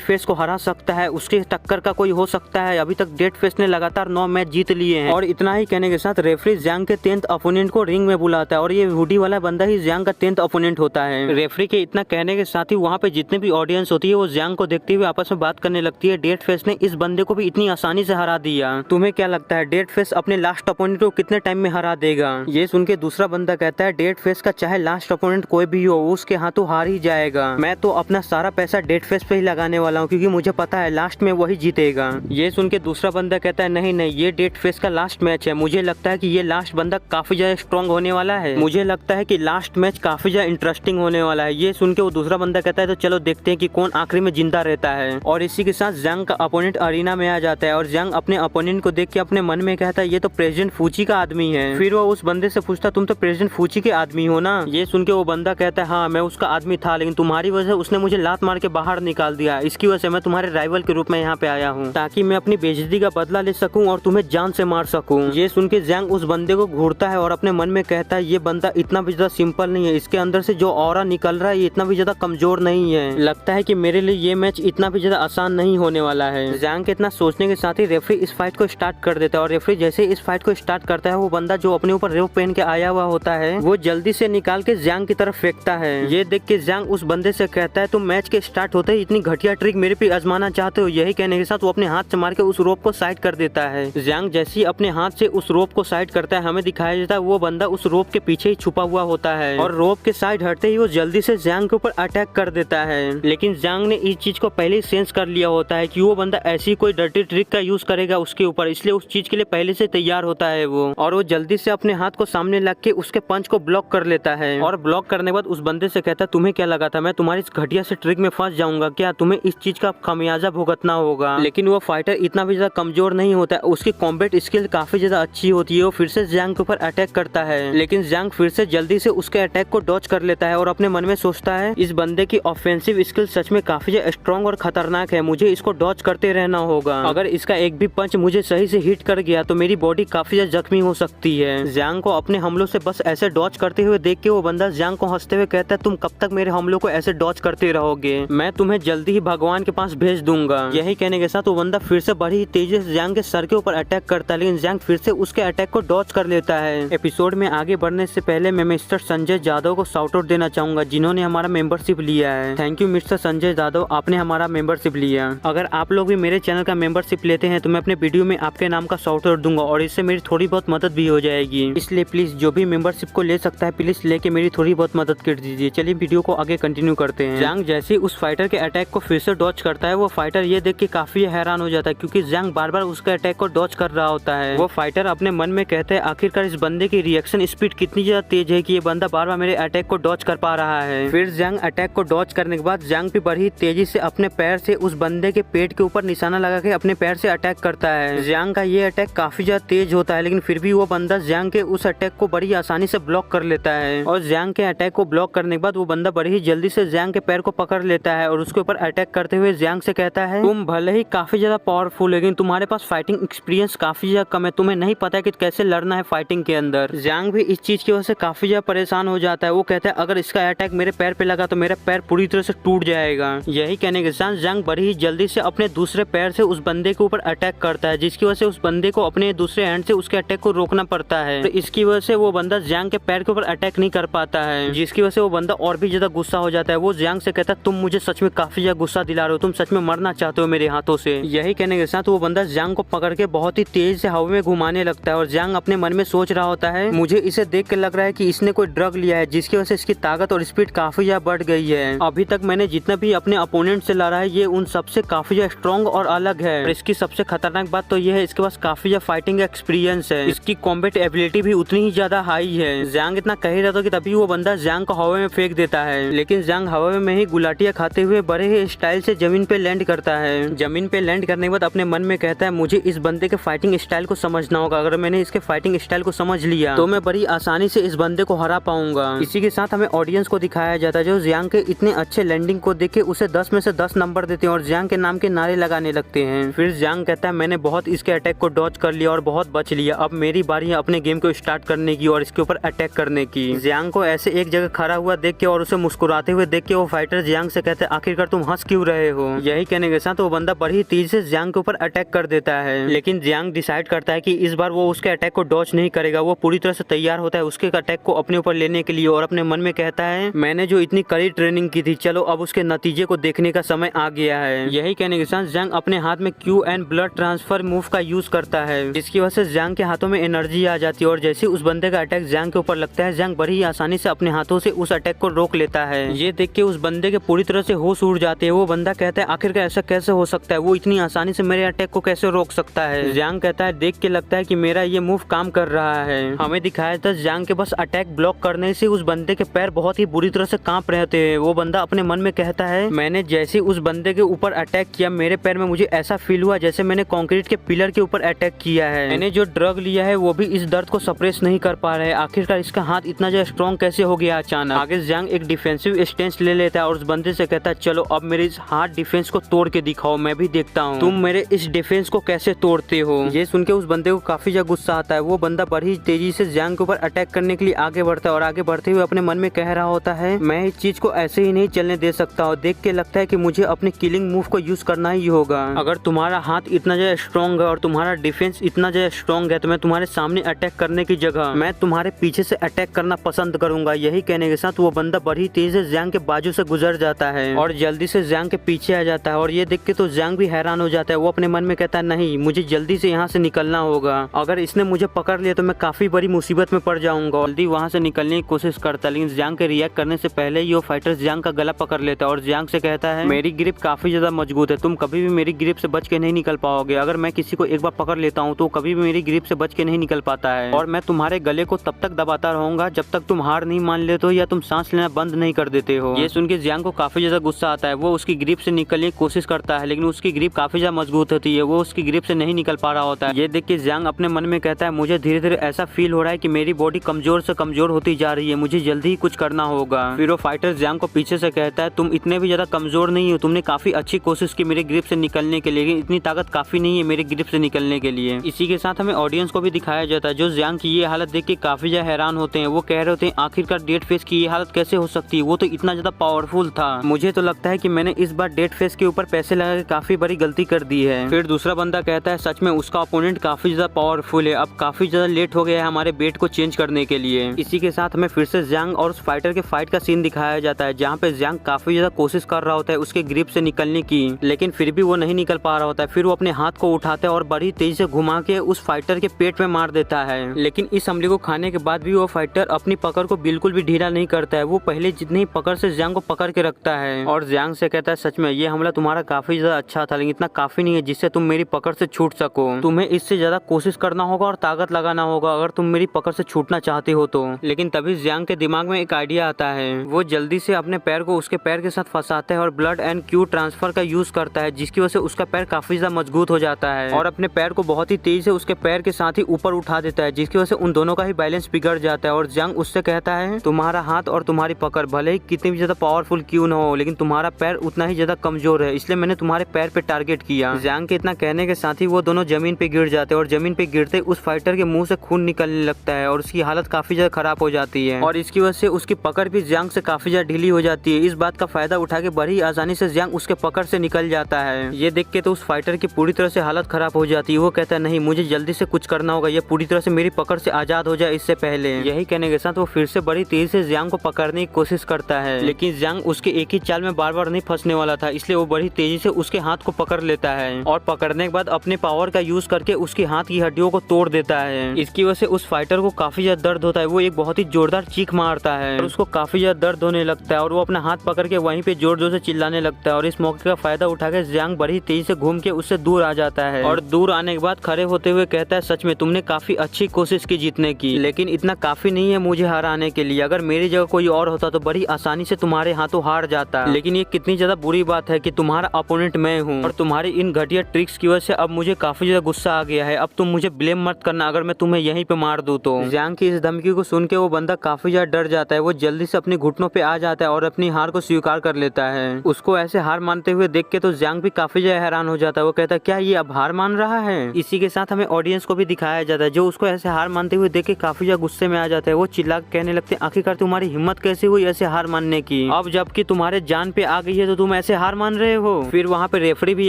फेस को हरा सकता है, उसके टक्कर का कोई हो सकता है? अभी तक डेड फेस ने लगातार 9 मैच जीत लिए हैं। और इतना ही कहने के साथ रेफरी जियांग के 10th अपोनेंट को रिंग में बुलाता है और ये हुडी वाला बंदा ही जियांग का 10th अपोनेंट होता है। रेफरी के इतना कहने के साथ ही वहाँ पे जितने भी ऑडियंस होती है वो जियांग को देखते हुए आपस में बात करने लगती है डेड फेस ने इस बंदे को भी इतनी आसानी से हरा दिया, तुम्हें क्या लगता है डेड फेस अपने लास्ट अपोनेंट को कितने टाइम में हरा देगा? ये सुन के दूसरा बंदा कहता है डेड फेस का चाहे लास्ट अपोनेंट कोई भी हो उसके हाथों हार ही जाएगा, मैं तो अपना सारा पैसा डेड फेस पे ही लगाने वाला हूँ क्योंकि मुझे पता है लास्ट में वही जीतेगा। ये सुन के दूसरा बंदा कहता है नहीं नहीं ये डेड फेस का लास्ट मैच है, मुझे लगता है कि ये लास्ट बंदा काफी ज्यादा स्ट्रॉन्ग होने वाला है, मुझे लगता है कि लास्ट मैच काफी ज्यादा इंटरेस्टिंग होने वाला है। ये सुन के वो दूसरा बंदा कहता है तो चलो देखते हैं कि कौन आखिरी में जिंदा रहता है। और इसी के साथ जियांग का अपोनेंट अरीना में आ जाता है और जियांग अपने अपोनेंट को देख के अपने मन में कहता है ये तो प्रेसिडेंट फूची का आदमी है। फिर वो उस बंदे से पूछता तुम तो प्रेसिडेंट फूची के आदमी हो ना? ये सुन के वो बंदा कहता है हाँ मैं उसका आदमी था, लेकिन तुम्हारी वजह से उसने मुझे लात मार के बाहर निकाल दिया, इसकी वजह से मैं तुम्हारे राइवल के रूप में यहाँ पे आया हूँ ताकि मैं अपनी बेइज्जती का बदला ले सकूँ और तुम्हें जान से मार सकूँ। ये सुन के जियांग उस बंदे को घूरता है और अपने मन में कहता है ये बंदा इतना भी ज्यादा सिंपल नहीं है, इसके अंदर से जो ऑरा निकल रहा है ये इतना भी ज्यादा कमजोर नहीं है, लगता है कि मेरे लिए ये मैच इतना भी ज्यादा आसान नहीं होने वाला है। जियांग के इतना सोचने के साथ ही रेफरी इस फाइट को स्टार्ट कर देता है और रेफरी जैसे इस फाइट को स्टार्ट करता है वो बंदा जो अपने ऊपर रोप पहन के आया हुआ होता है वो जल्दी से निकाल के जियांग की तरफ फेंकता है। ये देख के जियांग उस बंदे से कहता है तुम मैच के स्टार्ट होते ही इतनी घटिया ट्रिक मेरे पे आजमाना चाहते हो? यही कहने के साथ वो अपने हाथ से मार के उस रोप को साइड कर देता है। जियांग जैसे ही अपने हाथ से उस रोप को साइड करता है हमें दिखाया जाता है वो बंदा उस रोप के पीछे ही छुपा हुआ होता है और रोप के साइड हटते ही वो जल्दी से जियांग के ऊपर अटैक कर देता है। लेकिन जियांग ने इस चीज को पहले ही सेंस कर लिया होता है कि वो बंदा ऐसी कोई डर्टी ट्रिक का यूज करेगा उसके ऊपर, इसलिए उस चीज के लिए पहले से तैयार होता है वो, और वो जल्दी से अपने हाथ को सामने लग के उसके पंच को ब्लॉक कर लेता है और ब्लॉक करने के बाद उस बंदे से कहता है तुम्हें क्या लगा था मैं तुम्हारी इस घटिया से ट्रिक में फंस जाऊंगा क्या? तुम्हें इस चीज का खामियाजा भुगतना होगा। लेकिन वो फाइटर इतना भी ज्यादा कमजोर नहीं होता है, उसकी कॉम्बैट स्किल काफी ज्यादा अच्छी होती है। वो फिर से जियांग के ऊपर अटैक करता है लेकिन जियांग फिर से जल्दी से उसके अटैक को डॉच कर लेता है और अपने मन में सोचता है इस बंदे की ऑफेंसिव स्किल सच में काफी ज्यादा स्ट्रॉन्ग और खतरनाक है, मुझे इसको डॉच करते रहना होगा, अगर इसका एक भी पंच मुझे सही से हिट कर गया तो मेरी बॉडी काफी ज्यादा जख्मी हो सकती है। जियांग को अपने हमलों से बस ऐसे डॉज करते हुए देख के वो बंदा जियांग को हंसते हुए कहता है तुम कब तक मेरे हमलों को ऐसे डॉज करते रहोगे, मैं तुम्हें जल्दी ही भगवान के पास भेज दूंगा। यही कहने के साथ वो बंदा फिर से बड़ी ही तेजी से जियांग के सर के ऊपर अटैक करता है, लेकिन जियांग फिर से उसके अटैक को डॉज कर लेता है। एपिसोड में आगे बढ़ने से पहले मैं मिस्टर संजय जादव को शाउट आउट देना चाहूंगा जिन्होंने हमारा मेंबरशिप लिया है। Thank you mister Sanjay Jadhav, आपने हमारा मेंबरशिप लिया। अगर आप लोग भी मेरे चैनल का मेंबरशिप लेते हैं तो मैं अपने वीडियो में आपके नाम का शाउट आउट दूंगा और इससे मेरी थोड़ी बहुत मदद भी हो जाएगी। इसलिए प्लीज जो भी मेंबरशिप को ले सकता है प्लीज लेके मेरी थोड़ी बहुत मदद कर दीजिए। चलिए वीडियो को आगे कंटिन्यू करते हैं। जियांग जैसे ही उस फाइटर के अटैक को फिर से डॉज करता है, वो फाइटर ये देख के काफी हैरान हो जाता है क्योंकि जियांग बार बार उसके अटैक को डॉज कर रहा होता है। वो फाइटर अपने मन में कहते हैं आखिरकार इस बंदे की रिएक्शन स्पीड कितनी ज्यादा तेज है कि ये बंदा बार बार मेरे अटैक को डॉज कर पा रहा है। फिर जियांग अटैक को डॉज करने के बाद जियांग भी बड़ी तेजी से अपने पैर से उस बंदे के पेट के ऊपर निशाना लगा के अपने पैर से अटैक करता है। जियांग का ये अटैक काफी ज्यादा तेज होता है, लेकिन फिर भी वो बंदा जियांग के उस अटैक को बड़ी आसानी से ब्लॉक कर लेता है और जियांग के अटैक को ब्लॉक करने के बाद वो बंदा बड़ी ही जल्दी से जियांग के पैर को पकड़ लेता है और उसके ऊपर अटैक करते हुए जियांग से कहता है तुम भले ही काफी ज्यादा पावरफुल लेकिन तुम्हारे पास फाइटिंग एक्सपीरियंस काफी ज्यादा कम है, तुम्हें नहीं पता कि कैसे लड़ना है फाइटिंग के अंदर। जियांग भी इस चीज की वजह से काफी ज्यादा परेशान हो जाता है। वो कहता है अगर इसका अटैक मेरे पैर पे लगा तो मेरा पैर पूरी तरह से टूट जाएगा। यही कहने के साथ जियांग बड़ी ही जल्दी से अपने दूसरे पैर से उस बंदे के ऊपर अटैक करता है, जिसकी वजह से उस बंदे को अपने दूसरे हैंड से उसके अटैक को रोकना पड़ता है। तो इसकी वजह से वो बंदा जियांग के पैर के ऊपर अटैक नहीं कर पाता है, जिसकी वजह से वो बंदा और भी ज्यादा गुस्सा हो जाता है। वो जियांग से कहता है तुम मुझे सच में काफी ज्यादा गुस्सा दिला रहे हो, तुम सच में मरना चाहते हो मेरे हाथों से। यही कहने के साथ वो बंदा जियांग को पकड़ के बहुत ही तेज से हवा में घुमाने लगता है और जियांग अपने मन में सोच रहा होता है मुझे इसे देख के लग रहा है कि इसने कोई ड्रग लिया है जिसकी वजह से इसकी ताकत और स्पीड काफी ज्यादा बढ़ गई है। अभी तक मैंने जितना भी अपने अपोनेंट से लड़ा है ये उन सबसे काफी ज्यादा स्ट्रॉन्ग और अलग है। और इसकी सबसे खतरनाक बात तो ये है इसके पास काफी ज्यादा फाइटिंग एक्सपीरियंस है, इसकी कॉम्बैट एबिलिटी भी उतनी ही ज्यादा हाई है। जियांग इतना कह रहा था कि तभी वो बंदा जियांग को हवा में फेंक देता है, लेकिन जियांग हवा में ही गुलाटियां खाते हुए बड़े ही स्टाइल से जमीन पे लैंड करता है। जमीन पे लैंड करने के बाद अपने मन में कहता है मुझे इस बंदे के फाइटिंग स्टाइल को समझना होगा, अगर मैंने इसके फाइटिंग स्टाइल को समझ लिया तो मैं बड़ी आसानी से इस बंदे को हरा पाऊंगा। इसी के साथ हमें ऑडियंस को दिखाया जाता है जो जियांग के इतने अच्छे लैंडिंग को देख के उसे 10 में से 10 नंबर देते हैं और जियांग के नाम के नारे लगाने लगते हैं। फिर जियांग कहता है मैंने बहुत इसके अटैक को डॉज कर लिया और बहुत बच लिया, अब मेरी बारी है अपने गेम को स्टार्ट करने की और इसके ऊपर अटैक करने की। जियांग को ऐसे एक जगह खड़ा हुआ देख के और उसे मुस्कुराते हुए देख के वो फाइटर जियांग से कहते हैं आखिरकार तुम हंस क्यों रहे हो। यही कहने के साथ वो बंदा बड़ी तेजी से जियांग के ऊपर अटैक कर देता है, लेकिन जियांग डिसाइड करता है कि इस बार वो उसके अटैक को डॉज नहीं करेगा। वो पूरी तरह से तैयार होता है उसके अटैक को अपने ऊपर लेने के लिए और अपने मन में कहता है मैंने जो इतनी कड़ी ट्रेनिंग की थी चलो अब उसके नतीजे को देखने का समय आ गया है। यही कहने के साथ जियांग अपने हाथ में Q and blood transfer move का यूज करता है, जिसकी वजह से जियांग के हाथों में एनर्जी आ जाती है और जैसे उस बंदे का अटैक जियांग के ऊपर लगता है जियांग बड़ी आसानी से अपने हाथों से उस अटैक को रोक लेता है। ये देख के उस बंदे के पूरी तरह से होश उड़ जाते हैं। वो बंदा कहता है आखिरकार ऐसा कैसे हो सकता है, वो इतनी आसानी से मेरे अटैक को कैसे रोक सकता है। जियांग कहता है देख के लगता है कि मेरा ये मूव काम कर रहा है। हमें दिखाया था जियांग के बस अटैक ब्लॉक करने से उस बंदे के पैर बहुत ही बुरी तरह से कांप रहे थे। वो बंदा अपने मन में कहता है मैंने जैसे उस बंदे के ऊपर अटैक किया मेरे पैर में मुझे ऐसा फील हुआ जैसे मैंने कंक्रीट के पिलर के ऊपर अटैक किया है। मैंने जो ड्रग लिया है वो भी इस दर्द को सप्रेस नहीं कर पा रहा है, आखिरकार इसका हाथ इतना ज्यादा स्ट्रॉन्ग कैसे हो गया अचानक। आगे जियांग एक डिफेंसिव स्टेंस ले लेता है और उस बंदे से कहता है चलो अब मेरे इस हार्ड डिफेंस को तोड़ के दिखाओ, मैं भी देखता हूँ तुम मेरे इस डिफेंस को कैसे तोड़ते हो। ये सुन के उस बंदे को काफी ज्यादा गुस्सा आता है। वो बंदा बड़ी तेजी से जियांग के ऊपर अटैक करने के लिए आगे बढ़ता है और आगे बढ़ते हुए अपने मन में कह रहा होता है मैं इस चीज को ऐसे ही नहीं चलने दे सकता और देख के लगता है कि मुझे अपने किलिंग मूव को यूज करना ही होगा। अगर तुम्हारा हाथ इतना ज्यादा स्ट्रॉन्ग है और तुम्हारा डिफेंस इतना ज्यादा स्ट्रॉन्ग है तो मैं तुम्हारे सामने अटैक करने की जगह मैं तुम्हारे पीछे से अटैक करना पसंद करूंगा। यही कहने के साथ वो बंदा बड़ी तेजी से जियांग के बाजू से गुजर जाता है और जल्दी से जियांग के पीछे आ जाता है और ये देख के तो जियांग भी हैरान हो जाता है। वो अपने मन में कहता है नहीं मुझे जल्दी से यहाँ से निकलना होगा, अगर इसने मुझे पकड़ लिया तो मैं काफी बड़ी मुसीबत में पड़ जाऊंगा। जल्दी वहाँ से निकलने की कोशिश करता है, लेकिन जियांग के रिएक्ट करने से पहले ही वो फाइटर जियांग का गला पकड़ लेता है और जियांग से कहता है मेरी ग्रिप काफी ज्यादा मजबूत है, तुम कभी भी मेरी ग्रिप से बच के नहीं निकल पाओगे। अगर मैं किसी को एक बार पकड़ लेता हूँ तो कभी भी मेरी ग्रिप से बच के नहीं निकल पाता है और मैं तुम्हारे गले को तब तक दबाता रहूंगा जब तक तुम हार नहीं मान लेते हो या तुम सांस लेना बंद नहीं कर देते हो। ये सुन के जियांग को काफी ज्यादा गुस्सा आता है। वो उसकी ग्रिप से निकलने की कोशिश करता है, लेकिन उसकी ग्रिप काफी ज्यादा मजबूत होती है, वो उसकी ग्रिप से नहीं निकल पा रहा होता है। ये देख के जियांग अपने मन में कहता है मुझे धीरे धीरे ऐसा फील हो रहा है कि मेरी बॉडी कमजोर से कमजोर होती जा रही है, मुझे जल्दी ही कुछ करना होगा। फिर वो फाइटर जियांग को पीछे से कहता है तुम इतने भी ज्यादा कमजोर नहीं हो, तुमने काफी अच्छी कोशिश की मेरी ग्रिप से निकलने के लिए, लेकिन इतनी ताकत काफी नहीं है मेरी ग्रिप से निकलने के लिए। इसी के साथ हमें ऑडियंस को भी दिखाया जाता है जो जियांग की ये हालत देख के काफी ज्यादा हैरान होते हैं। वो कह रहे होते हैं आखिरकार डेड फेस की ये हालत कैसे हो सकती है, वो तो इतना ज्यादा पावरफुल था। मुझे तो लगता है कि मैंने इस बार डेड फेस के ऊपर पैसे लगा के काफी बड़ी गलती कर दी है। फिर दूसरा बंदा कहता है सच में उसका ओपोनेंट काफी ज्यादा पावरफुल है, अब काफी ज्यादा लेट हो गया है हमारे बेट को चेंज करने के लिए। इसी के साथ हमें फिर से ज़्यांग और उस फाइटर के फाइट का सीन दिखाया जाता है, जहाँ पे ज़्यांग काफी ज्यादा कोशिश कर रहा होता है उसके ग्रिप से निकलने की, लेकिन फिर भी वो नहीं निकल पा रहा होता है। फिर वो अपने हाथ को उठाता है और बड़ी तेजी से घुमा के उस फाइटर के पेट में मार देता है। लेकिन इस हमले को खाने के बाद भी वो फाइटर अपनी पकड़ को बिल्कुल भी ढीला नहीं करता है। वो पहले जितनी पकड़ से ज़्यांग को पकड़ के रखता है और ज़्यांग से कहता है सच में ये हमला तुम्हारा काफी ज्यादा अच्छा था, लेकिन इतना काफी नहीं है जिससे तुम मेरी पकड़ से छूट सको। तुम्हें इससे ज्यादा कोशिश करना होगा और ताकत लगाना होगा अगर तुम मेरी पकड़ से छूटना चाहते हो तो। लेकिन तभी ज़्यांग के दिमाग में एक आइडिया आता है। वो जल्दी से अपने पैर को उसके पैर के साथ फंसाता है और ब्लड एंड क्यू ट्रांसफर का यूज करता है, जिसकी वजह से उसका पैर काफी ज्यादा मजबूत हो जाता है और अपने पैर को बहुत ही तेजी से उसके पैर के साथ ही ऊपर उठा देता है, जिसकी वजह से उन दोनों का ही बैलेंस बिगड़ जाता है। और ज़्यांग उससे कहता है तुम्हारा हाथ और तुम्हारी पकड़ भले ही कितनी भी ज्यादा पावरफुल क्यों न हो, लेकिन तुम्हारा पैर उतना ही ज्यादा कमजोर है, इसलिए मैंने तुम्हारे पैर पे टारगेट किया। ज़्यांग के इतना कहने के साथ ही वो दोनों जमीन पे गिर जाते हैं और जमीन पे गिरते उस फाइटर के मुंह से खून निकलने लगता है और उसकी हालत काफी ज्यादा खराब हो जाती है और इसकी वजह से उसकी पकड़ भी ज़्यांग से काफी ज्यादा ढीली हो जाती है। इस बात का फायदा उठा के बड़ी आसानी से ज़्यांग उसके पकड़ से निकल जाता है। ये देख के तो उस फाइटर की पूरी तरह से हालत खराब हो जाती है। वो कहता है नहीं, मुझे जल्दी से कुछ करना होगा, ये पूरी तरह से मेरी पकड़ से आजाद हो जाए इससे पहले। यही कहने के साथ वो फिर से बड़ी तेजी से ज़्यांग को पकड़ने की कोशिश करता है, लेकिन ज़्यांग उसके एक ही चाल में बार बार नहीं फंसने वाला था, इसलिए वो बड़ी तेजी से उसके हाथ को पकड़ लेता है और पकड़ने के बाद अपने पावर का यूज करके उसके हाथ की हड्डियों को तोड़ देता है। इसकी वजह से उस फाइटर को काफी ज्यादा दर्द होता है। वो एक बहुत ही जोरदार चीख मारता है और उसको काफी ज्यादा दर्द होने लगता है और वो अपना हाथ पकड़ के वहीं पे जोर जोर से चिल्लाने लगता है और इस मौके का फायदा उठा के ज़्यांग बड़ी तेजी से घूम के उससे दूर आ जाता है और दूर आने के बाद खड़े होते हुए कहता है सच में तुमने काफी अच्छी कोशिश की जीतने की, लेकिन इतना काफी नहीं है मुझे हराने के लिए। अगर मेरी जगह कोई और होता तो बड़ी आसानी से तुम्हारे हाथों हार जाता, लेकिन ये कितनी ज्यादा बुरी बात है कि तुम्हारा अपोनेंट मैं हूँ और तुम्हारी इन घटिया ट्रिक्स की वजह से अब मुझे काफी ज्यादा गुस्सा आ गया है। अब तुम मुझे ब्लेम मत करना अगर मैं तुम्हें यहीं पे मार दूं तो। ज़्यांग की इस धमकी को सुन के वो बंदा काफी ज्यादा डर जाता है। वो जल्दी से अपने घुटनों पे आ जाता है और अपनी हार को स्वीकार कर लेता है। उसको ऐसे हार मानते हुए देख के तो ज़्यांग भी काफी ज्यादा हैरान हो जाता है। वो कहता है क्या ये अब हार मान रहा है। इसी के साथ हमें ऑडियंस को भी दिखाया जाता है जो उसको ऐसे हार मानते हुए देख के काफी ज्यादा गुस्से में आ जाता है। वो चिल्ला कहने लगते हैं आखिरकार तुम्हारी हिम्मत कैसे हुई ऐसे हार मानने की, अब जबकि तुम्हारे जान पे आ गई है तो तुम ऐसे हार मान रहे हो। फिर वहाँ पे रेफरी भी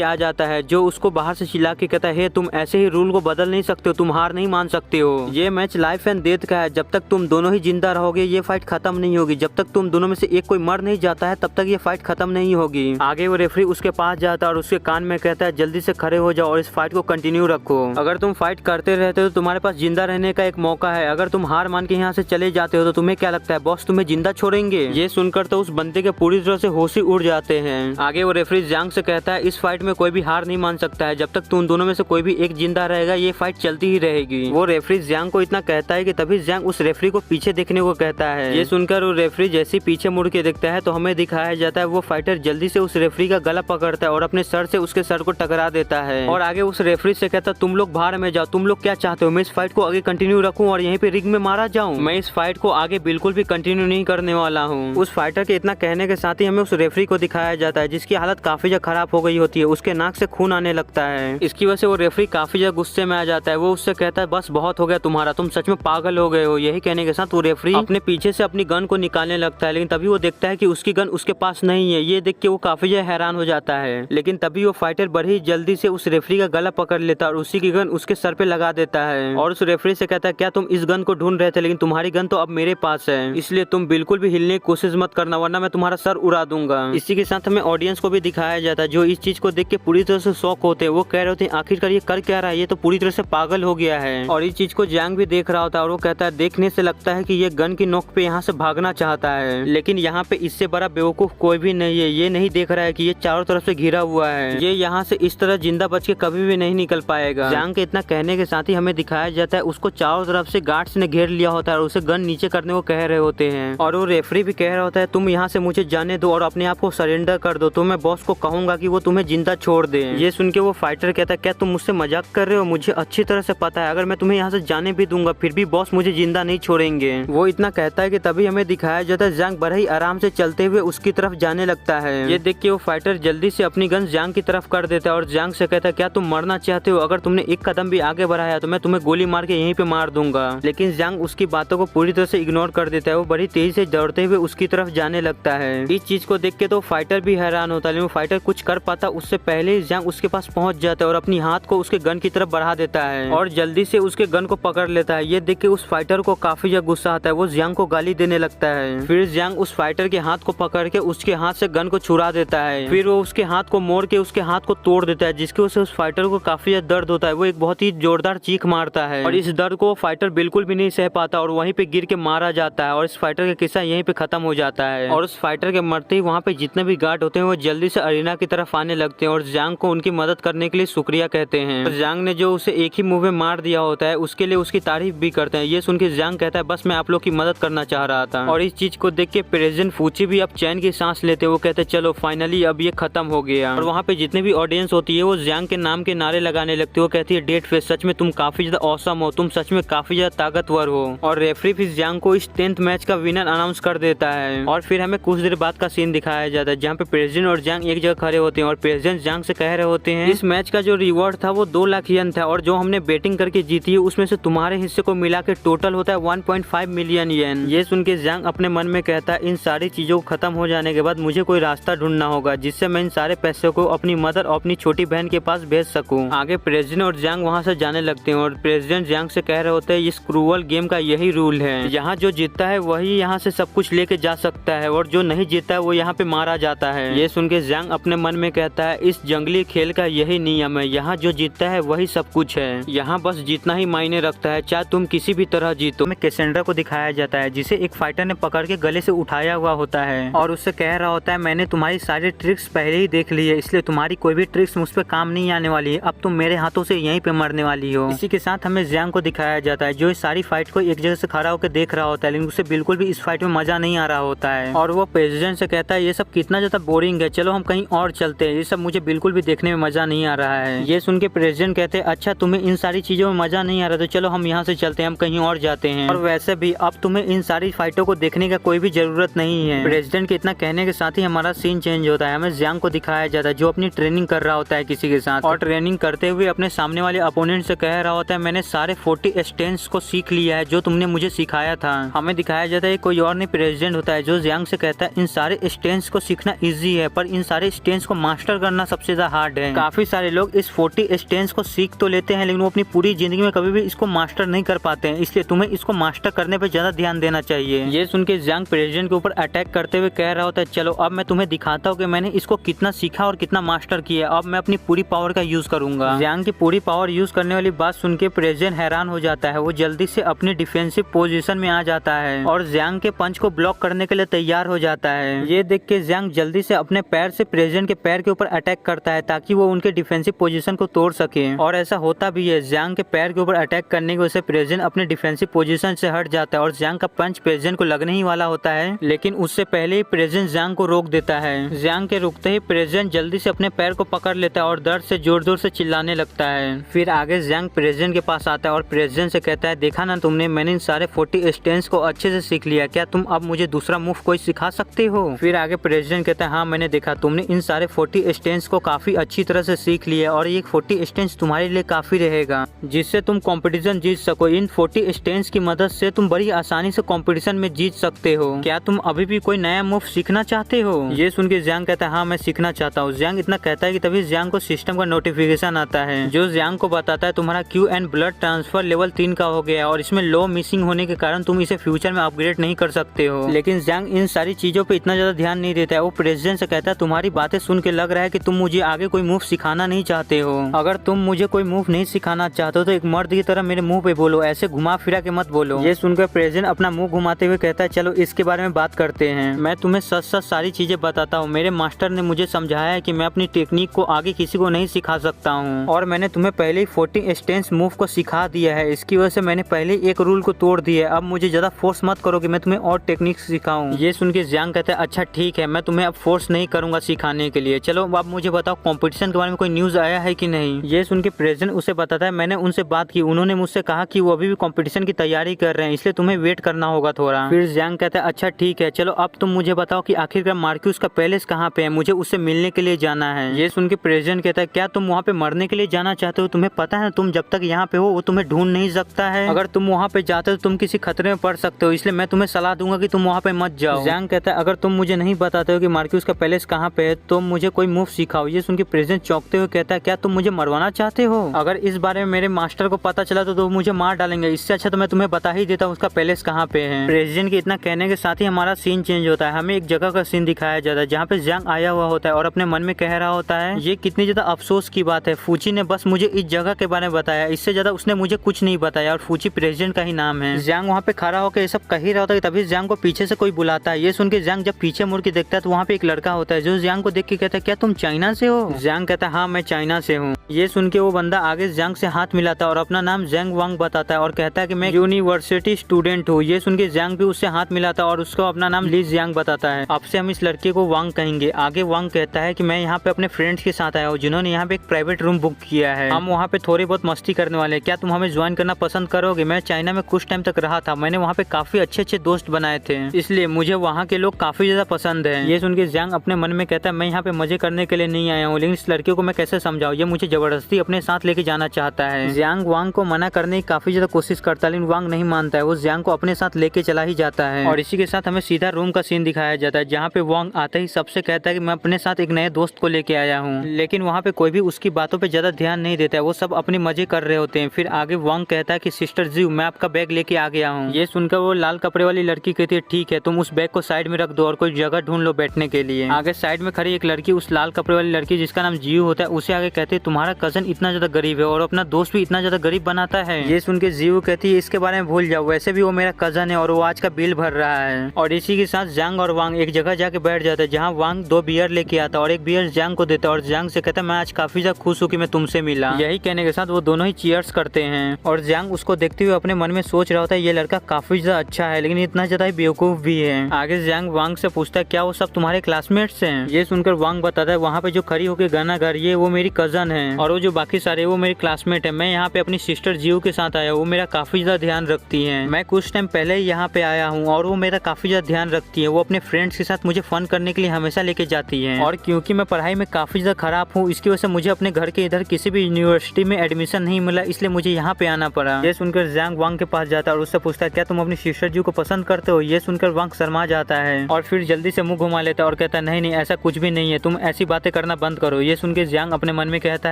आ जाता है जो उसको बाहर से चिल्ला के कहता है तुम ऐसे ही रूल को बदल नहीं सकते हो, तुम हार नहीं मान सकते हो। ये मैच लाइफ एंड डेथ का है, जब तक तुम दोनों ही जिंदा रहोगे ये फाइट खत्म नहीं होगी। जब तक तुम दोनों में से एक कोई मर नहीं जाता है तब तक ये फाइट खत्म नहीं होगी। आगे वो रेफरी उसके पास जाता है और उसके कान में कहता है जल्दी से खड़े हो जाओ और इस फाइट को कंटिन्यू रखो। अगर तुम फाइट करते रहते हो तो तुम्हारे पास जिंदा रहने का एक मौका है, अगर तुम हार मान के यहाँ से चले जाते हो तो तुम्हें क्या लगता है बॉस तुम्हें जिंदा छोड़ेंगे। ये सुनकर तो उस बंदे के पूरी तरह से होश ही उड़ जाते हैं। आगे वो रेफरी ज़्यांग से कहता है इस फाइट में कोई भी हार नहीं मान सकता है, जब तक तुम दोनों में से कोई भी एक जिंदा रहेगा ये फाइट चलती ही रहेगी। वो रेफरी ज़्यांग को इतना कहता है कि तभी ज़्यांग उस रेफरी को पीछे देखने को कहता है। ये सुनकर वो रेफरी जैसे पीछे मुड़ के देखता है तो हमें दिखाया जाता है वो फाइटर जल्दी से उस रेफरी का गला पकड़ता है और अपने सर से उसके सर को टकरा देता है और आगे उस रेफरी से कहता है तुम लोग बाहर में जाओ, तुम लोग क्या चाहते हो मैं इस फाइट को आगे कंटिन्यू रखूं और यहीं पे रिंग में मारा जाऊं। मैं इस फाइट को आगे बिल्कुल भी कंटिन्यू नहीं करने वाला हूँ। उस फाइटर के इतना कहने के साथ ही हमें उस रेफरी को दिखाया जाता है जिसकी हालत काफी ज्यादा खराब हो गई होती है, उसके नाक से खून आने लगता है। इसकी वजह से वो रेफरी काफी ज्यादा गुस्से में आ जाता है। वो उससे कहता है बस बहुत हो गया तुम्हारा, तुम सच में पागल हो गए हो। यही कहने के साथ वो रेफरी अपने पीछे से अपनी गन को निकालने लगता है, लेकिन तभी वो देखता है कि उसकी गन उसके पास नहीं है। ये देख के वो काफी ज्यादा हैरान हो जाता है, लेकिन तभी वो फाइटर बड़ी जल्दी से उस रेफरी का गला पकड़ लेता है और उसी की गन उसके सर पे लगा देता है और उस रेफरी से कहता है क्या तुम इस गन को ढूंढ रहे थे, लेकिन तुम्हारी गन तो अब मेरे पास है, इसलिए तुम बिल्कुल भी हिलने की कोशिश मत करना वरना मैं तुम्हारा सर उड़ा दूंगा। इसी के साथ हमें ऑडियंस को भी दिखाया जाता है जो इस चीज को देख के पूरी तरह से शॉक होते हैं। वो कह रहे होते हैं आखिरकार ये कर क्या रहा है, ये तो पूरी तरह से पागल हो गया है। और इस चीज को ज़्यांग भी देख रहा होता है और वो कहता है देखने से लगता है कि ये गन की नोक पे यहाँ से भागना चाहता है, लेकिन यहाँ पे इससे बड़ा बेवकूफ कोई भी नहीं है। ये नहीं देख रहा है कि ये चारों तरफ से घिरा हुआ है, ये यहाँ से इस तरह जिंदा बच के कभी भी नहीं निकल पाएगा। ज़्यांग के इतना कहने के साथ ही हमें दिखाया जाता है उसको चारों तरफ से गार्ड्स ने घेर लिया होता है और उसे गन नीचे करने को कह रहे होते हैं और वो रेफरी भी कह रहा होता है तुम यहाँ से मुझे जाने दो और अपने आप को सरेंडर कर दो, तो मैं बॉस को कहूंगा कि वो तुम्हें जिंदा छोड़ दे। ये सुन के वो फाइटर कहता है क्या तुम मुझसे मजाक कर रहे हो, मुझे अच्छी तरह से पता है अगर मैं तुम्हें यहाँ से जाने भी दूंगा फिर भी बॉस मुझे जिंदा नहीं छोड़ेंगे। वो इतना कहता है कि तभी हमें दिखाया जाता है ज़्यांग बड़ा ही आराम से चलते हुए उसकी तरफ जाने लगता है। ये देख के वो फाइटर जल्दी से अपनी गन ज़्यांग की तरफ कर देता है और ज़्यांग से कहता है क्या तुम मरना चाहते हो, अगर तुमने एक कदम भी आगे बढ़ाया तो मैं तुम्हें गोली मार के यहीं पे मार दूंगा। लेकिन जियांग उसकी बातों को पूरी तरह से इग्नोर कर देता है। वो बड़ी तेजी से दौड़ते हुए उसकी तरफ जाने लगता है। इस चीज को देख के तो फाइटर भी हैरान होता है, लेकिन फाइटर कुछ कर पाता उससे पहले ही जियांग उसके पास पहुंच जाता है और अपनी हाथ को उसके गन की तरफ बढ़ा देता है और जल्दी से उसके गन को पकड़ लेता है। ये देख के उस फाइटर को काफी ज्यादा गुस्सा आता है। वो जियांग को गाली देने लगता है। फिर जियांग उस फाइटर के हाथ को पकड़ के उसके हाथ से गन को छुड़ा देता है। फिर वो उसके हाथ को मोड़ के उसके हाथ को तोड़ देता है, जिसकी वजह से उस फाइटर को काफी ज्यादा दर्द होता है। वो एक बहुत ही जोरदार चीख मारता है और इस दर्द को फाइटर बिल्कुल भी नहीं सह पाता और वहीं पे गिर के मारा जाता है और इस फाइटर का किस्सा यहीं पे खत्म हो जाता है। और उस फाइटर के मरते ही वहाँ पे जितने भी गार्ड होते हैं वो जल्दी से अरीना की तरफ आने लगते हैं और जियांग को उनकी मदद करने के लिए शुक्रिया कहते हैं। और जियांग ने जो उसे एक ही मूव में मार दिया होता है उसके लिए उसकी तारीफ भी करते हैं। ये सुन के जियांग कहता है बस मैं आप लोग की मदद करना चाह रहा था। और इस चीज को देख के प्रेसिडेंट फूची भी अब चैन की सांस लेते हैं। वो कहते हैं चलो फाइनली अब ये खत्म हो गया। और वहाँ पे जितने भी ऑडियंस होती है वो जियांग के नाम के नारे लगाने लगती है। वो कहती है डेट फेस सच में तुम काफी ज्यादा ऑसम हो, तुम सच में काफी ज्यादा ताकतवर हो। और रेफरी फिर जियांग को इस 10th मैच का विनर अनाउंस कर देता है। और फिर हमें कुछ देर बाद का सीन दिखाया जाता है जहाँ पे प्रेसिडेंट और जियांग एक जगह खड़े होते हैं और प्रेसिडेंट जियांग से कह रहे होते हैं इस मैच का जो रिवॉर्ड था वो 2 लाख येन था और जो हमने बेटिंग करके जीती है उसमें से तुम्हारे हिस्से को मिला के टोटल होता है 1.5 मिलियन येन। ये सुन के जियांग अपने मन में कहता है इन सारी चीजों को खत्म हो जाने के बाद मुझे कोई रास्ता ढूंढना होगा जिससे मैं इन सारे पैसे को अपनी मदर और अपनी छोटी बहन के पास भेज सकूं। आगे प्रेसिडेंट और जियांग वहां से जाने लगते हैं और प्रेसिडेंट जियांग से कह रहे होते हैं इस क्रूअल गेम का यही रूल है, यहाँ जो जीतता है वही यहाँ से सब कुछ लेके जा सकता है और जो नहीं जीतता है वो यहाँ पे मारा जाता है। ये सुन के जियांग अपने मन में कहता है इस जंगली खेल का यही नियम है, यहाँ जो जीतता है वही सब कुछ है, यहाँ बस जीतना ही मायने रखता है चाहे तुम किसी भी तरह जीतो। में कैसेंड्रा को दिखाया जाता है जिसे एक फाइटर ने पकड़ के गले से उठाया हुआ होता है और उससे कह रहा होता है मैंने तुम्हारी सारी ट्रिक्स पहले ही देख ली है, इसलिए तुम्हारी कोई भी ट्रिक्स मुझ पे काम नहीं आने वाली है, अब तुम मेरे हाथों से यहीं पे मरने वाली हो। इसी के साथ हमें जियांग को दिखाया जाता है जो इस सारी फाइट को एक जगह से खड़ा होकर देख रहा होता है, लेकिन उसे बिल्कुल भी इस फाइट में मजा नहीं आ रहा होता है और वो प्रेसिडेंट से कहता है ये सब कितना ज्यादा बोरिंग है, चलो हम कहीं और चलते हैं, ये सब मुझे बिल्कुल भी देखने में मजा नहीं आ रहा है। ये सुन के प्रेसिडेंट कहते हैं अच्छा तुम्हें इन सारी चीजों में मजा नहीं आ रहा तो चलो हम यहाँ से चलते हैं, हम कहीं और जाते हैं, और वैसे भी अब तुम्हें इन सारी फाइटों को देखने का कोई भी जरूरत नहीं है। प्रेसिडेंट के इतना कहने के साथ ही हमारा सीन चेंज होता है। हमें जियांग को दिखाया जाता है जो अपनी ट्रेनिंग कर रहा होता है किसी के साथ और ट्रेनिंग करते हुए अपने सामने वाले अपोनेंट से कह रहा होता है मैंने सारे 40 स्टैंड्स को सीख लिया है जो तुमने मुझे सिखाया था। हमें दिखाया जाता है कोई और नहीं प्रेसिडेंट होता है जो जियांग से कहता है इन सारे स्टैंड्स को सीखना इजी है पर इन सारे स्टैंड्स को मास्टर करना सबसे ज्यादा हार्ड है। काफी सारे लोग इस 40 स्टैंड्स को सीख तो लेते हैं लेकिन वो अपनी पूरी जिंदगी में कभी भी इसको मास्टर नहीं कर पाते हैं, इसलिए तुम्हें इसको मास्टर करने पे ज्यादा ध्यान देना चाहिए। ये सुन के जियांग प्रेसिडेंट के ऊपर अटैक करते हुए कह रहा होता है चलो अब मैं तुम्हें दिखाता हूँ कि मैंने इसको कितना सीखा और कितना मास्टर किया, अब मैं अपनी पूरी पावर का यूज करूंगा। जियांग की पूरी पावर यूज करने वाली बात सुन के प्रेसिडेंट हैरान हो जाता है। वो जल्दी से अपनी डिफेंसिव पोजीशन में आ जाता है और जियांग के पंच को ब्लॉक करने के लिए तैयार हो जाता है। ये देख के जियांग जल्दी से अपने पैर से प्रेसिडेंट के पैर के ऊपर अटैक करता है ताकि वो उनके डिफेंसिव पोजीशन को तोड़ सके और ऐसा होता भी है। जियांग के पैर के ऊपर अटैक करने की वजह से प्रेसिडेंट अपने डिफेंसिव पोजीशन से हट जाता है और जियांग का पंच प्रेसिडेंट को लगने ही वाला होता है, लेकिन उससे पहले ही प्रेसिडेंट जियांग को रोक देता है। जियांग के रुकते ही प्रेसिडेंट जल्दी से अपने पैर को पकड़ लेता है और दर्द से जोर जोर से चिल्लाने लगता है। फिर आगे जियांग प्रेसिडेंट के पास आता है और प्रेसिडेंट से कहता है देखा ना तुमने, मैंने इन सारे 40 स्टैंड्स को अच्छे से सीख लिया, क्या तुम अब मुझे दूसरा मूव कोई सिखा सकते हो? फिर आगे प्रेसिडेंट कहता है हाँ मैंने देखा, तुमने इन सारे 40 स्टैंड्स को काफी अच्छी तरह से सीख लिया और ये 40 स्टैंड्स तुम्हारे लिए काफी रहेगा जिससे तुम कंपटीशन जीत सको। इन 40 स्टैंड्स की मदद से तुम बड़ी आसानी से कंपटीशन में जीत सकते हो। क्या तुम अभी भी कोई नया मूव सीखना चाहते हो? ये सुन के जियांग कहता है हाँ मैं सीखना चाहता हूँ। जियांग इतना कहता है कि तभी जियांग को सिस्टम का नोटिफिकेशन आता है जो जियांग को बताता है तुम्हारा Q and blood transfer level 3 का हो गया और इसमें लो मिसिंग होने के कारण तुम इसे फ्यूचर में अपग्रेड नहीं कर सकते हो। लेकिन जियांग इन सारी चीजों पे इतना ज्यादा ध्यान नहीं देता है। वो प्रेसिडेंट से कहता है तुम्हारी बातें सुन के लग रहा है कि तुम मुझे आगे कोई मूव सिखाना नहीं चाहते हो। अगर तुम मुझे कोई मूव नहीं सिखाना चाहते हो तो एक मर्द की तरह मेरे मुंह पे बोलो, ऐसे घुमा फिरा के मत बोलो। ये सुनकर प्रेसिडेंट अपना मुंह घुमाते हुए कहता है चलो इसके बारे में बात करते हैं। मैं तुम्हें सच सच सारी चीजें बताता हूँ। मेरे मास्टर ने मुझे समझाया है कि मैं अपनी टेक्निक को आगे किसी को नहीं सिखा सकता हूँ और मैंने तुम्हें पहले ही 40 स्टैंस मूव को सिखा दिया है। इसकी वजह से मैंने पहले एक रूल को तोड़ दिया है। अब मुझे ज्यादा फोर्स मत करो कि मैं तुम्हें और टेक्निक सिखाऊं। ये सुन के जियांग कहता है अच्छा ठीक है, मैं तुम्हें अब फोर्स नहीं करूंगा सिखाने के लिए। चलो अब मुझे बताओ कंपटीशन के बारे में कोई न्यूज आया है कि नहीं? ये सुन के प्रेसिडेंट उसे बताता है मैंने उनसे बात की, उन्होंने मुझसे कहा कि वो अभी भी कंपटीशन की तैयारी कर रहे हैं, इसलिए तुम्हें वेट करना होगा थोड़ा। फिर जियांग कहता है अच्छा ठीक है, चलो अब तुम मुझे बताओ कि आखिरकार मार्क्यूस का पैलेस कहाँ पे है, मुझे उससे मिलने के लिए जाना है। ये सुन के प्रेसिडेंट कहता है क्या तुम वहाँ पे मरने के लिए जाना चाहते हो? तुम्हें पता है तुम जब तक यहाँ पे हो वो तुम्हें ढूंढ नहीं सकता है। है अगर तुम वहाँ पे जाते हो तो तुम किसी खतरे में पड़ सकते हो, इसलिए मैं तुम्हें सलाह दूंगा कि तुम वहाँ पे मत जाओ। ज़्यांग कहता है अगर तुम मुझे नहीं बताते हो कि मार्क्यूस का पैलेस कहाँ पे है तो मुझे कोई मूव सिखाओ। ये सुन के प्रेसिडेंट चौंकते हुए कहता है क्या तुम मुझे मरवाना चाहते हो? अगर इस बारे में मेरे मास्टर को पता चला तो मुझे मार डालेंगे, इससे अच्छा तो मैं तुम्हें बता ही देता हूँ उसका पैलेस कहाँ पे है। प्रेसिडेंट के इतना कहने के साथ ही हमारा सीन चेंज होता है, हमें एक जगह का सीन दिखाया जाता है जहाँ पे ज़्यांग आया हुआ होता है और अपने मन में कह रहा होता है ये कितनी ज्यादा अफसोस की बात है, फूची ने बस मुझे इस जगह के बारे में बताया, इससे ज्यादा उसने मुझे कुछ नहीं बताया और फूची प्रेसिडेंट का ही नाम है। ज़्यांग वहाँ पे खड़ा होकर ये सब कह ही रहा होता है, तभी ज़्यांग को पीछे से कोई बुलाता है। ये सुन के ज़्यांग जब पीछे मुड़ के देखता है तो वहाँ पे एक लड़का होता है जो ज़्यांग को देख के कहता है क्या तुम चाइना से हो? ज़्यांग कहता है हाँ मैं चाइना से हूँ। ये सुन के वो बंदा आगे ज़्यांग से हाथ मिलाता है और अपना नाम ज़ैंग वांग बताता है और कहता है कि मैं यूनिवर्सिटी स्टूडेंट हूँ। ये सुन के ज़्यांग भी उससे हाथ मिलाता है और उसको अपना नाम ली ज़्यांग बताता है। अब से हम इस लड़के को वांग कहेंगे। आगे वांग कहता है कि मैं यहाँ पे अपने फ्रेंड्स के साथ आया हूँ जिन्होंने यहाँ पे एक प्राइवेट रूम बुक किया है, हम वहाँ पे थोड़ी बहुत मस्ती करने वाले हैं, क्या तुम हमें ज्वाइन करना पसंद करोगे? मैं चाइना में कुछ टाइम तक रहा था, मैंने वहाँ पे काफी अच्छे अच्छे दोस्त बनाए थे, इसलिए मुझे वहाँ के लोग काफी ज्यादा पसंद है। ये सुन के ज़्यांग अपने मन में कहता है मैं यहाँ पे मजे करने के लिए नहीं आया हूँ, लेकिन इस लड़के को मैं कैसे समझाऊँ, ये मुझे जबरदस्ती अपने साथ लेके जाना चाहता है। ज़्यांग वांग को मना करने की काफी ज्यादा कोशिश करता है लेकिन वांग नहीं मानता है, वो ज़्यांग को अपने साथ लेके चला ही जाता है। और इसी के साथ हमें सीधा रूम का सीन दिखाया जाता है जहाँ पे वांग आते ही सबसे कहता है कि मैं अपने साथ एक नए दोस्त को लेके आया हूँ, लेकिन वहाँ पे कोई भी उसकी बातों पे ज्यादा ध्यान नहीं देता है, वो सब अपने मजे कर रहे होते हैं। फिर आगे वांग कहता है कि सिस्टर जीव मैं आपका बैग लेके आ गया हूँ। ये सुनकर वो लाल कपड़े वाली लड़की कहती है ठीक है तुम उस बैग को साइड में रख दो और कोई जगह ढूंढ लो बैठने के लिए। आगे साइड में खड़ी एक लड़की उस लाल कपड़े वाली लड़की जिसका नाम जीव होता है उसे आगे कहते है तुम्हारा कजन इतना ज्यादा गरीब है और अपना दोस्त भी इतना ज्यादा गरीब बनाता है। ये सुन के जीव कहती है इसके बारे में भूल जाओ, वैसे भी वो मेरा कजन है और वो आज का बिल भर रहा है। और इसी के साथ ज़्यांग और वांग एक जगह जाके बैठ जाता है जहाँ वांग 2 बियर लेके आता है और एक बियर ज़्यांग को देता है और ज़्यांग से कहता है मैं आज काफी ज्यादा खुश हूँ कि मैं तुमसे मिला। यही कहने के साथ वो दोनों ही चीयर्स करते हैं और ज़्यांग उसको देखते हुए अपने मन में सोच रहा होता है ये लड़का काफी ज्यादा अच्छा है लेकिन इतना ज्यादा ही बेवकूफ भी है। आगे ज़्यांग वांग से पूछता है क्या वो सब तुम्हारे क्लासमेट्स हैं? ये सुनकर वांग बताता है वहाँ पे जो खड़ी होकर गाना गा रही है वो मेरी कजन है और वो जो बाकी सारे वो मेरे क्लासमेट है। मैं यहाँ पे अपनी सिस्टर जीव के साथ आया, वो मेरा काफी ज्यादा ध्यान रखती है। मैं कुछ टाइम पहले ही यहाँ पे आया हूँ और वो मेरा काफी ज्यादा ध्यान रखती है, वो अपने फ्रेंड्स के साथ मुझे फन करने के लिए हमेशा लेके जाती है और क्योंकि मैं पढ़ाई में काफी ज्यादा खराब हूँ इसकी वजह से मुझे अपने घर के इधर किसी भी यूनिवर्सिटी में एडमिशन नहीं मिला, इसलिए मुझे यहाँ पे आना पड़ा। ये सुनकर ज़्यांग वांग के पास जाता है और उससे पूछता है क्या तुम अपनी सिस्टर जीव को पसंद करते हो? ये सुनकर वांग शर्मा जाता है और फिर जल्दी से मुंह घुमा लेता है और कहता है नहीं नहीं ऐसा कुछ भी नहीं है, तुम ऐसी बातें करना बंद करो। ये सुन के ज़्यांग अपने मन में कहता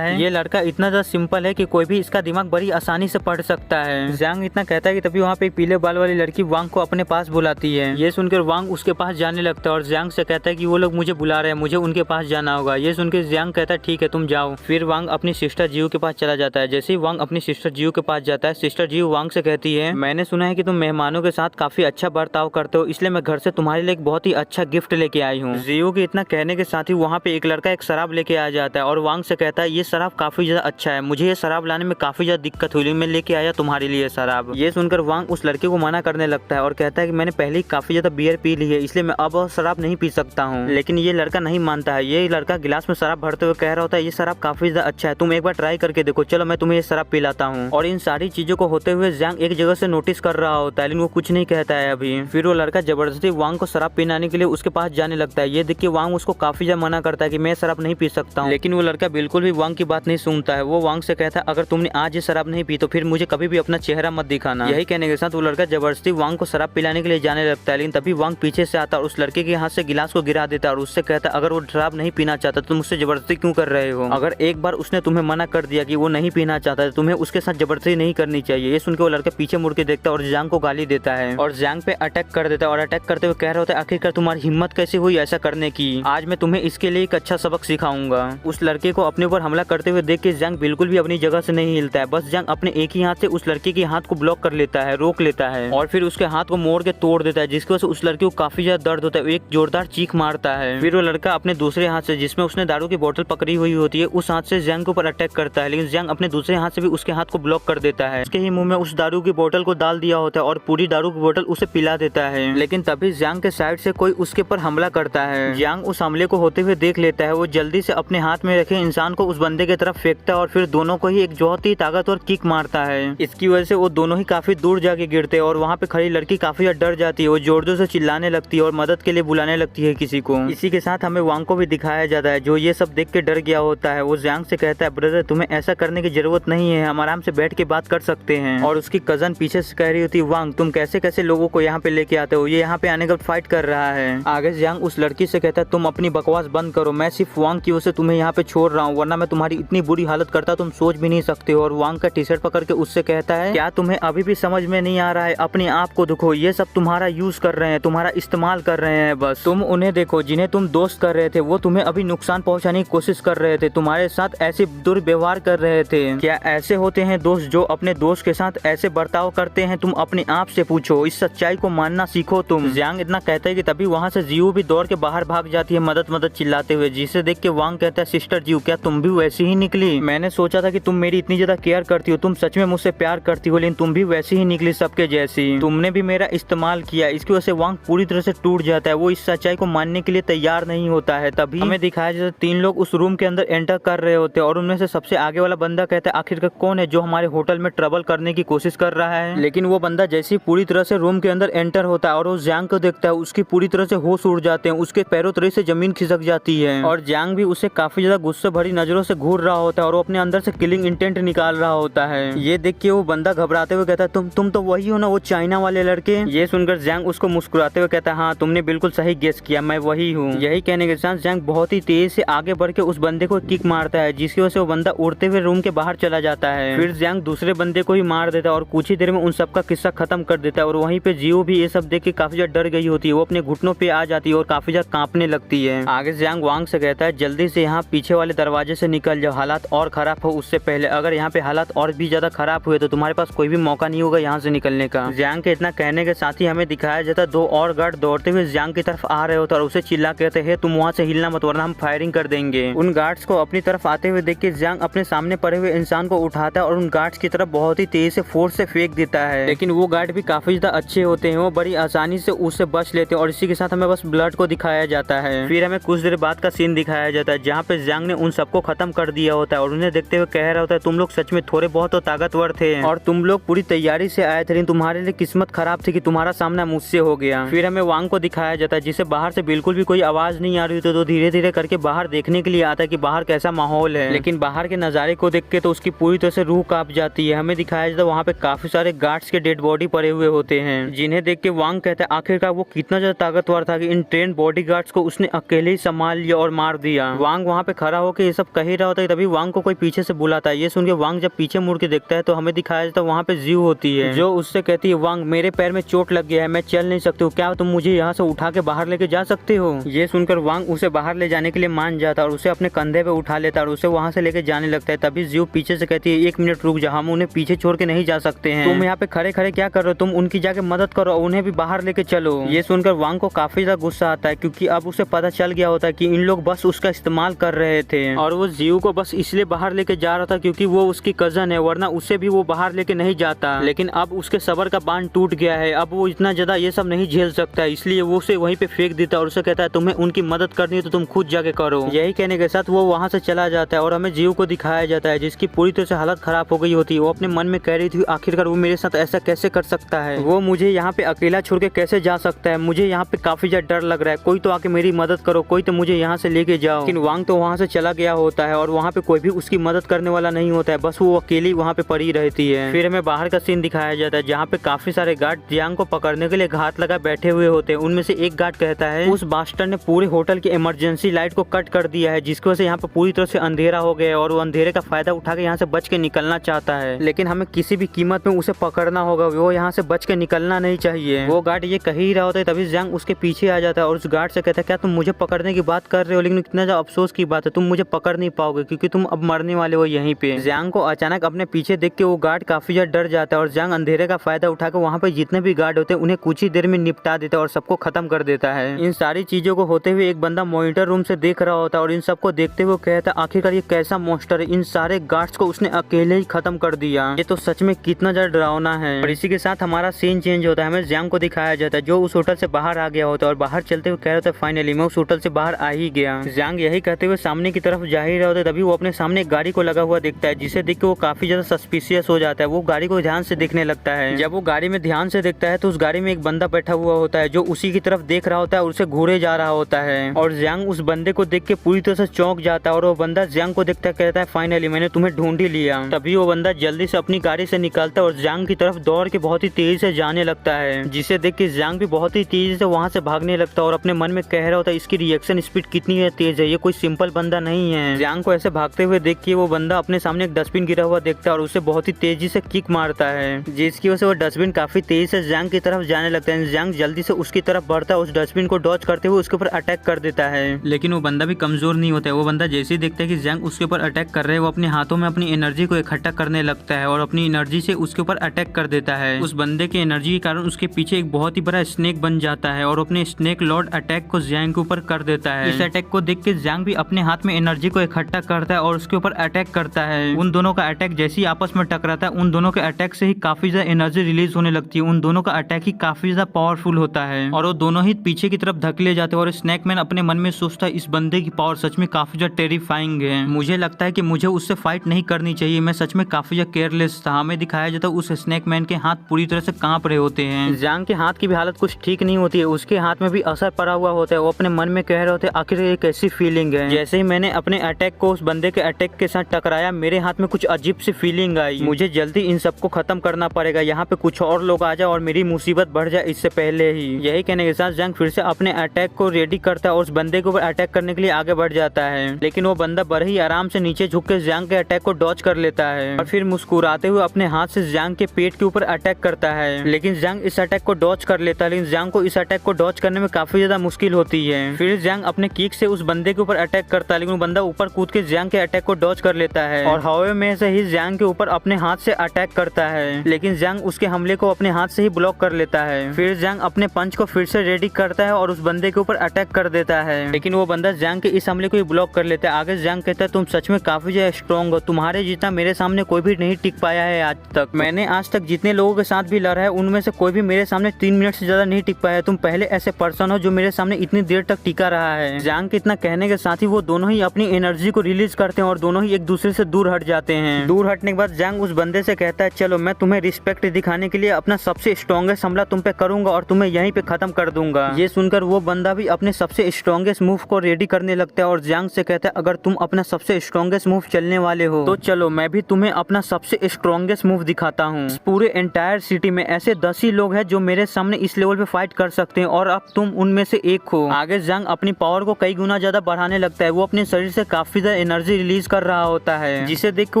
है ये लड़का इतना ज्यादा सिंपल है कि कोई भी इसका दिमाग बड़ी आसानी से पढ़ सकता है। ज़्यांग इतना कहता है कि तभी वहाँ पे एक पीले बाल वाली लड़की वांग को अपने पास बुलाती है। ये सुनकर वांग उसके पास जाने लगता है और ज़्यांग से कहता है कि वो लोग मुझे बुला रहे हैं, मुझे उनके पास जाना होगा। ये सुनकर ज़्यांग कहता है ठीक है तुम जाओ। फिर वांग अपनी सिस्टर जीव के पास चला जाता है। जैसे ही वांग अपनी सिस्टर जीव के पास जाता है सिस्टर जीव वांग से कहती है मैंने सुना है कि तुम मेहमानों के साथ काफी अच्छा बर्ताव करते हो, इसलिए मैं घर से तुम्हारे लिए एक बहुत ही अच्छा गिफ्ट लेके आई हूँ। जीव के इतना कहने के साथ ही वहाँ पे एक लड़का एक शराब लेके आ जाता है और वांग से कहता है ये शराब काफी ज्यादा अच्छा है, मुझे ये शराब लाने में काफी ज्यादा दिक्कत हुई, मैं लेके आया तुम्हारे लिए शराब। ये सुनकर वांग उस लड़के को मना करने लगता है और कहता है कि मैंने पहले ही काफी ज्यादा बियर पी ली है, इसलिए मैं अब और शराब नहीं पी सकता हूँ। लेकिन ये लड़का नहीं मानता है। ये लड़का गिलास में शराब भरते हुए कह रहा होता है ये शराब काफी ज्यादा अच्छा है, तुम एक बार ट्राई करके देखो, चलो मैं तुम्हें ये शराब पिलाता हूँ। और इन सारी चीजों को होते हुए ज़्यांग एक जगह से नोटिस कर रहा होता है लेकिन वो कुछ नहीं कहता है अभी। फिर वो लड़का जबरदस्ती वांग को शराब पिलाने के लिए उसके पास जाने लगता है। ये देख के वांग उसको काफी ज्यादा मना करता है कि मैं शराब नहीं पी सकता हूँ, लेकिन वो लड़का बिल्कुल भी वांग की बात नहीं सुनता है। वो वांग से कहता है अगर तुमने आज ये शराब नहीं पी तो फिर मुझे कभी भी अपना चेहरा मत दिखाना। यही कहने के साथ वो लड़का जबरदस्ती वांग को शराब पिलाने के लिए जाने लगता है, लेकिन तभी वांग पीछे से आता है और उस लड़के के हाथ से गिलास को गिरा देता है और उससे कहता है अगर वो शराब नहीं पीना चाहता तो तुम उससे जबरदस्ती क्यों कर रहे हो? अगर एक बार उसने तुम्हें मना कर दिया कि वो नहीं पीना चाहता है तुम्हें उसके साथ जबरदस्ती नहीं करनी चाहिए। ये सुनकर वो लड़का पीछे मुड़ के देखता है और ज़्यांग को गाली देता है और ज़्यांग पे अटैक कर देता है और अटैक करते हुए कह रहा होता है आखिरकार तुम्हारी हिम्मत कैसे हुई ऐसा करने की, आज मैं तुम्हें इसके लिए एक अच्छा सबक सिखाऊंगा। उस लड़के को अपने ऊपर हमला करते हुए देख के ज़्यांग बिल्कुल भी अपनी जगह से नहीं हिलता है, बस ज़्यांग अपने एक ही हाथ से उस लड़के के हाथ को ब्लॉक कर लेता है, रोक लेता है और फिर उसके हाथ को मोड़ के तोड़ देता है, जिसकी वजह से उस लड़के को काफी ज्यादा दर्द होता है, एक जोरदार चीख मारता है। फिर वो लड़का अपने दूसरे हाथ से जिसमें उसने दारू की बोतल पकड़ी हुई होती है उस हाथ से ज़्यांग के ऊपर अटैक करता है, लेकिन ज़्यांग अपने दूसरे हाथ से भी उसके हाथ को ब्लॉक कर देता है। उसके ही मुंह में उस दारू की बोतल को डाल दिया होता है और पूरी दारू की बोतल उसे पिला देता है। लेकिन तभी ज़्यांग के साइड से कोई उसके ऊपर हमला करता है। ज़्यांग उस हमले को होते हुए देख लेता है, वो जल्दी से अपने हाथ में रखे इंसान को उस बंदे के की तरफ फेंकता है और फिर दोनों को ही एक बहुत ही ताकतवर किक मारता है। इसकी वजह से वो दोनों ही काफी दूर जाके गिरते हैं और वहाँ पे खड़ी लड़की काफी ज्यादा डर जाती है। वो जोर जोर से चिल्लाने लगती है और मदद के लिए बुलाने लगती है किसी को। इसी के साथ हमें वांग को भी दिखाया जाता है जो ये सब देख के डर गया होता है। वो जियांग से कहता है ब्रदर तुम्हें ऐसा करने की जरूरत नहीं है, हम आराम से बैठ के बात कर सकते हैं। और उसकी कजन पीछे से कह रही होती है वांग तुम कैसे कैसे लोगों को यहाँ पे लेके आते हो, ये यहाँ पे आने का फाइट कर रहा है। आगे जियांग उस लड़की से कहता है तुम अपनी बकवास बंद करो, मैं सिर्फ वांग की वजह से तुम्हें यहाँ पे छोड़ रहा हूँ, वरना मैं तुम्हारी इतनी बुरी हालत करता तुम सोच भी नहीं सकते हो। और वांग का टी शर्ट पकड़ के उससे कहता है क्या तुम्हें अभी भी समझ में नहीं आ रहा है, अपने आप को देखो, ये सब तुम्हारा यूज कर रहे हैं, तुम्हारा इस्तेमाल कर रहे हैं, बस तुम उन्हें देखो जिन्हें तुम दोस्त कर रहे थे, वो तुम्हें अभी नुकसान पहुंचाने की कोशिश कर रहे थे, तुम्हारे साथ ऐसे दुर्व्यवहार कर रहे थे। क्या ऐसे होते हैं दोस्त जो अपने दोस्त के साथ ऐसे बर्ताव करते हैं? तुम अपने आप से पूछो, इस सच्चाई को मानना सीखो तुम। जियांग इतना कहता है कि तभी वहाँ से जियो भी दौड़ के बाहर भाग जाती है मदद मदद चिल्लाते हुए, जिसे देख के वांग कहता है सिस्टर जियो क्या तुम भी वैसी ही निकली? मैंने सोचा था कि तुम मेरी इतनी ज्यादा केयर करती हो, तुम सच में मुझसे प्यार करती हो, लेकिन तुम भी वैसी ही निकली सबके जैसी, तुमने भी मेरा इस्तेमाल किया। इसकी वजह से वांग पूरी तरह से टूट जाता है, वो इस सच्चाई को मानने के लिए तैयार नहीं होता है। तभी हमें दिखाया जाता है 3 लोग उस रूम के अंदर एंटर कर रहे होते हैं और उनमें से सबसे आगे वाला बंदा कहता है आखिरकार कौन है जो हमारे होटल में ट्रबल करने की कोशिश कर रहा है। लेकिन वो बंदा जैसे ही पूरी तरह से रूम के अंदर एंटर होता है और वो जियांग को देखता है, उसकी पूरी तरह से होश उड़ जाते हैं, उसके पैरों तले से जमीन खिसक जाती है और जियांग भी उसे काफी ज्यादा गुस्से भरी नजरों से घूर रहा होता है और वो अपने अंदर से किलिंग इंटेंट निकाल रहा होता है। ये देख के वो बंदा घबराते हुए कहता है तुम तो वही हो ना, वो चाइना वाले लड़के। ये सुनकर जियांग उसको मुस्कुराते हुए कहता है हाँ तुमने बिल्कुल सही गेस किया, मैं वही हूँ। यही कहने के साथ जियांग बहुत ही तेज से आगे बढ़ के उस बंदे को किक मारता है, जिसकी वजह से वो बंदा उड़ते हुए रूम के बाहर चला जाता है। फिर जियांग दूसरे बंदे को ही मार देता है और कुछ ही देर में उन सबका किस्सा खत्म कर देता है। और वहीं पे जियो भी ये सब देख के काफी ज्यादा डर गई होती है, वो अपने घुटनों पे आ जाती है और काफी ज्यादा कांपने लगती है। आगे जियांग वांग से कहता है जल्दी से यहाँ पीछे वाले दरवाजे से निकल जाओ, हालात और खराब हो उससे पहले, अगर यहाँ पे हालात और भी ज्यादा खराब हुए तो तुम्हारे पास कोई भी मौका नहीं होगा यहाँ से निकलने का। जियांग के इतना कहने के साथ ही हमें दिखाया जाता है 2 और गार्ड दौड़ते हुए जियांग की तरफ आ रहे होते और उसे चिल्ला कहते हैं तुम वहाँ से हिलना मत वरना हम फायरिंग कर देंगे। उन गार्ड्स को अपनी तरफ आते हुए देख के जियांग अपने सामने पड़े हुए इंसान को उठाता है और उन गार्ड्स की तरफ बहुत ही तेजी से फोर्स से फेंक देता है। लेकिन वो गार्ड भी काफी ज्यादा अच्छे होते हैं, वो बड़ी आसानी से उससे बच लेते हैं और इसी के साथ हमें बस ब्लड को दिखाया जाता है। फिर हमें कुछ देर बाद का सीन दिखाया जाता है जहाँ पे जियांग ने उन सबको खत्म कर दिया होता है और उन्हें देखते हुए कह रहा होता है तुम लोग सच में थोड़े बहुत तो ताकतवर थे और तुम लोग पूरी तैयारी से आए थे, लेकिन तुम्हारे लिए किस्मत खराब थी कि तुम्हारा सामना मुझसे हो गया। फिर हमें वांग को दिखाया जाता है जिसे बाहर से बिल्कुल भी कोई आवाज नहीं आ रही थी, तो धीरे धीरे करके बाहर देखने के लिए आता है कि बाहर कैसा माहौल है। लेकिन बाहर के नजारे को देख के तो उसकी पूरी तरह से रूह कांप जाती है। हमें दिखाया जाता है वहाँ पे काफी सारे गार्ड्स के डेड बॉडी पड़े हुए होते हैं, जिन्हें देख के वांग कहता है आखिरकार वो कितना ज्यादा ताकतवर था कि इन ट्रेन बॉडी गार्ड्स को उसने अकेले ही संभाल लिया और मार दिया। वांग वहाँ पे खड़ा होकर ये सब कह ही रहा होता है, तभी वांग को कोई पीछे से बुलाता है। ये सुन के वांग जब पीछे मुड़ के देखता है तो हमें दिखाया जाता है वहाँ पे जियो होती है, जो उससे कहती है वांग मेरे पैर में चोट लग गया है, मैं चल नहीं सकती हूँ, क्या तुम मुझे यहाँ से उठा के बाहर लेके जा सकते हो? ये सुनकर वांग उसे बाहर ले जाने के लिए मान जाता है और उसे अपने कंधे पे उठा लेता है और उसे वहाँ से लेके जाने लगता है। तभी जियो पीछे से कहती है 1 मिनट रुक जा, हम उन्हें पीछे छोड़ के नहीं जा सकते हैं, तुम यहाँ पे खड़े खड़े क्या कर रहे हो, तुम उनकी जाके मदद करो, उन्हें भी बाहर लेके चलो। ये सुनकर वांग को काफी ज्यादा गुस्सा आता है क्योंकि अब उसे पता चल गया होता है कि इन लोग बस उसका इस्तेमाल कर रहे थे और वो जियो को बस इसलिए बाहर लेके जा रहा था क्योंकि वो उसकी कजन है, वरना उसे भी वो बाहर लेके नहीं जाता। लेकिन अब उसके सबर का बांध टूट गया है, अब वो इतना ज्यादा ये सब नहीं झेल सकता, इसलिए वो उसे वहीं पे फेंक देता है और उसे कहता है तुम्हें उनकी मदद करनी है तो तुम खुद जाके करो। यही कहने के साथ वो वहाँ से चला जाता है और हमें जियो को दिखाया जाता है जिसकी पूरी तरह से हालत खराब हो गई होती है। वो अपने मन में कह रही थी आखिरकार वो मेरे साथ ऐसा कैसे कर सकता है, वो मुझे यहाँ पे अकेला छोड़ के कैसे जा सकता है, मुझे यहाँ पे काफी ज्यादा डर लग रहा है, कोई तो आके मेरी मदद करो, कोई तो मुझे यहाँ से लेके जाओ। लेकिन वांग तो वहाँ से चला गया होता है और वहाँ पे कोई भी उसकी मदद करने वाला नहीं होता है, बस वो अकेली वहाँ पे पड़ी रहती है। फिर हमें बाहर का सीन दिखाया जाता है जहाँ पे काफी सारे गार्ड जियांग को पकड़ने के लिए घात लगा बैठे हुए होते हैं। उनमें से एक गार्ड कहता है उस बास्टर्ड ने पूरे होटल की इमरजेंसी लाइट को कट कर दिया है, जिसकी वजह से यहाँ पे पूरी तरह से अंधेरा हो गया है और वो अंधेरे का फायदा उठा के यहाँ से बच के निकलना चाहता है, लेकिन हमें किसी भी कीमत में उसे पकड़ना होगा, वो यहाँ से बच के निकलना नहीं चाहिए। वो गार्ड ये कह ही रहा होता है तभी जियांग उसके पीछे आ जाता है और उस गार्ड से कहता है क्या तुम मुझे पकड़ने की बात कर रहे हो, लेकिन इतना ज्यादा अफसोस की बात है, तुम मुझे पकड़ नहीं पाओगे क्योंकि तुम अब मरने वाले हो यहीं पे। जियांग को अचानक अपने पीछे देख के वो गार्ड काफी ज्यादा डर जाता है और जियांग अंधेरे का फायदा उठा के वहाँ पे जितने भी गार्ड होते हैं उन्हें कुछ ही देर में निपटा देता है और सबको खत्म कर देता है। इन सारी चीजों को होते हुए एक बंदा मॉनिटर रूम से देख रहा होता है और इन सबको देखते हुए कहता है आखिरकार ये कैसा मॉन्स्टर है, इन सारे गार्ड्स को उसने अकेले ही खत्म कर दिया, ये तो सच में कितना ज्यादा डरावना है। और इसी के साथ हमारा सीन चेंज होता है, हमें जियांग को दिखाया जाता है जो उस होटल से बाहर आ गया होता है और बाहर चलते हुए कह रहा था फाइनली मैं उस होटल से बाहर आ ही गया। जियांग यही कहते हुए सामने की तरफ जा ही रहा होता है तभी तभी वो अपने सामने एक गाड़ी को लगा हुआ देखता है, जिसे देख के वो काफी ज्यादा सस्पिशियस हो जाता है। वो गाड़ी को ध्यान से देखने लगता है। जब वो गाड़ी में ध्यान से देखता है तो उस गाड़ी में एक बंदा बैठा हुआ होता है जो उसी की तरफ देख रहा होता है और उसे घूरे जा रहा होता है। और जियांग उस बंदे को देख के पूरी तरह से चौंक जाता है और वो बंदा जियांग को देखता कहता है फाइनली मैंने तुम्हें ढूंढ ही लिया। तभी वो बंदा जल्दी से अपनी गाड़ी से निकलता है और जियांग की तरफ दौड़ के बहुत ही तेजी से जाने लगता है, जिसे देख के जियांग भी बहुत ही तेजी से वहाँ से भागने लगता है और अपने मन में कह रहा होता है इसकी रिएक्शन स्पीड कितनी है तेज है, ये कोई सिंपल बंदा नहीं है। जियांग को ऐसे भागते हुए देख के वो बंदा अपने सामने एक डस्टबिन गिरा हुआ देखता है और उसे बहुत ही तेजी से किक मारता है, जिसकी वजह से वो डस्टबिन काफी तेजी से जियांग की तरफ जाने लगता है। जियांग जल्दी से उसकी तरफ बढ़ता है, उस डस्टबिन को डॉज करते हुए उसके ऊपर अटैक कर देता है। लेकिन वो बंदा भी कमजोर नहीं होता है। वो बंदा जैसे ही देखता है कि जियांग उसके ऊपर अटैक कर रहे हैं, वो अपने हाथों में अपनी एनर्जी को इकट्ठा करने लगता है और अपनी एनर्जी से उसके ऊपर अटैक कर देता है। उस बंदे की एनर्जी के कारण उसके पीछे एक बहुत ही बड़ा स्नेक बन जाता है और अपने स्नेक लॉर्ड अटैक को जियांग के ऊपर कर देता है। इस अटैक को देख के जियांग भी अपने हाथ में एनर्जी को इकट्ठा करता है और उसके ऊपर अटैक करता है। उन दोनों का अटैक जैसे ही आपस में टकराता है, उन दोनों के अटैक से ही काफी ज्यादा एनर्जी रिलीज होने लगती है। उन दोनों का अटैक ही काफी ज्यादा पावरफुल होता है और वो दोनों ही पीछे की तरफ धकेले जाते हैं। और स्नैक मैन अपने मन में सोचता है इस बंदे की पावर सच में काफी ज्यादा टेरिफाइंग है, मुझे लगता है कि मुझे उससे फाइट नहीं करनी चाहिए, मैं सच में काफी ज्यादा केयरलेस था। हमें दिखाया जाता है उस स्नैक मैन के हाथ पूरी तरह से कांप रहे होते हैं। जियांग के हाथ की भी हालत कुछ ठीक नहीं होती है, उसके हाथ में भी असर पड़ा हुआ होता है। वो अपने मन में कह रहे होते हैं आखिर ये कैसी फीलिंग है। जैसे ही मैंने अपने अटैक को उस बंदे के अटैक के साथ टकराया, मेरे हाथ में कुछ अजीब सी फीलिंग आई, मुझे जल्दी इन सबको खत्म करना पड़ेगा, यहाँ पे कुछ और लोग आ जाए और मेरी मुसीबत बढ़ जाए इससे पहले ही। यही कहने के साथ जियांग फिर से अपने अटैक को रेडी करता है और उस बंदे के ऊपर अटैक करने के लिए आगे बढ़ जाता है। लेकिन वो बंदा बड़े ही आराम से नीचे झुक के जियांग के अटैक को डॉज कर लेता है और फिर मुस्कुराते हुए अपने हाथ से जियांग के पेट के ऊपर अटैक करता है। लेकिन जियांग इस अटैक को डॉज कर लेता है, लेकिन जियांग को इस अटैक को डॉज करने में काफी ज्यादा मुश्किल होती है। फिर जियांग अपने किक से उस बंदे के ऊपर अटैक करता है, लेकिन वो बंदा ऊपर कूद के जियांग के अटैक को डॉज कर लेता है और हवा में से ही जियांग के ऊपर अपने हाथ से अटैक करता है। लेकिन जियांग उसके हमले को अपने हाथ से ही ब्लॉक कर लेता है। फिर जियांग अपने पंच को फिर से रेडी करता है और उस बंदे के ऊपर अटैक कर देता है, लेकिन वो बंदा जियांग के इस हमले को ही ब्लॉक कर लेता है। आगे जियांग कहता है तुम सच में काफी ज्यादा स्ट्रॉन्ग हो, तुम्हारे जितना मेरे सामने कोई भी नहीं टिक पाया है आज तक। मैंने आज तक जितने लोगों के साथ भी लड़ा है उनमें से कोई भी मेरे सामने 3 मिनट से ज्यादा नहीं टिक पाया। तुम पहले ऐसे पर्सन हो जो मेरे सामने इतनी देर तक टिका रहा है। जियांग के इतना कहने के साथ ही वो दोनों ही अपनी एनर्जी को रिलीज करते हैं और दोनों ही एक दूसरे से दूर हट जाते हैं। दूर हटने के बाद जियांग उस बंदे से कहता है चलो मैं तुम्हें रिस्पेक्ट दिखाने के लिए अपना सबसे स्ट्रॉन्गेस्ट हमला तुम पे करूंगा और तुम्हें यहीं पे खत्म कर दूंगा। ये सुनकर वो बंदा भी अपने सबसे स्ट्रॉन्गेस्ट मूव को रेडी करने लगता है और जियांग से कहता है अगर तुम अपना सबसे स्ट्रॉन्गेस्ट मूव चलने वाले हो तो चलो मैं भी तुम्हें अपना सबसे स्ट्रॉन्गेस्ट मूव दिखाता हूँ। पूरे एंटायर सिटी में ऐसे 10 ही लोग हैं जो मेरे सामने इस लेवल पे फाइट कर सकते हैं और अब तुम उनमें से एक हो। आगे जियांग अपनी पावर को कई गुना ज्यादा बढ़ाने लगता है। वो अपने शरीर से काफी ज्यादा एनर्जी रिलीज कर रहा होता है, जिसे देख के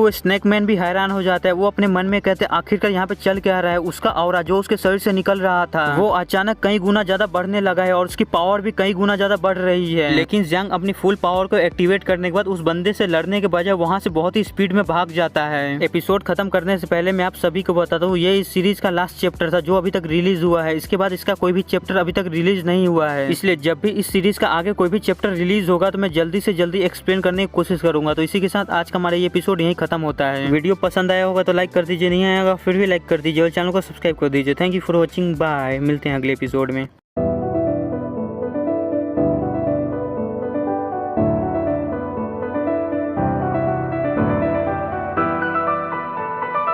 वो स्नैक मैन भी हैरान हो जाता है। वो अपने मन में कहते हैं आखिरकार यहाँ पे चल क्या रहा है। उसका ऑरा जो उसके शरीर से निकल रहा था वो अचानक कई गुना ज्यादा बढ़ने लगा है और उसकी पावर भी कई गुना ज्यादा बढ़ रही है। लेकिन जियांग अपनी फुल पावर को एक्टिवेट करने के बाद उस बंदे से लड़ने के बजाय वहाँ से बहुत ही स्पीड में भाग जाता है। एपिसोड खत्म करने से पहले मैं आप सभी को बताता हूँ ये इस सीरीज का लास्ट चैप्टर था जो अभी तक रिलीज हुआ है। इसके बाद इसका कोई भी चैप्टर अभी तक रिलीज नहीं हुआ है, इसलिए जब भी इस सीरीज का आगे कोई भी चैप्टर रिलीज होगा तो मैं जल्दी से जल्दी एक्सप्लेन करने की कोशिश करूंगा। तो इसी के साथ आज का हमारा ये एपिसोड यहीं खत्म होता है। वीडियो पसंद आया होगा तो लाइक कर दीजिए, नहीं आएगा फिर भी लाइक कर दीजिए और चैनल को सब्सक्राइब कर दीजिए। Thank you for watching, bye. मिलते हैं अगले एपिसोड में।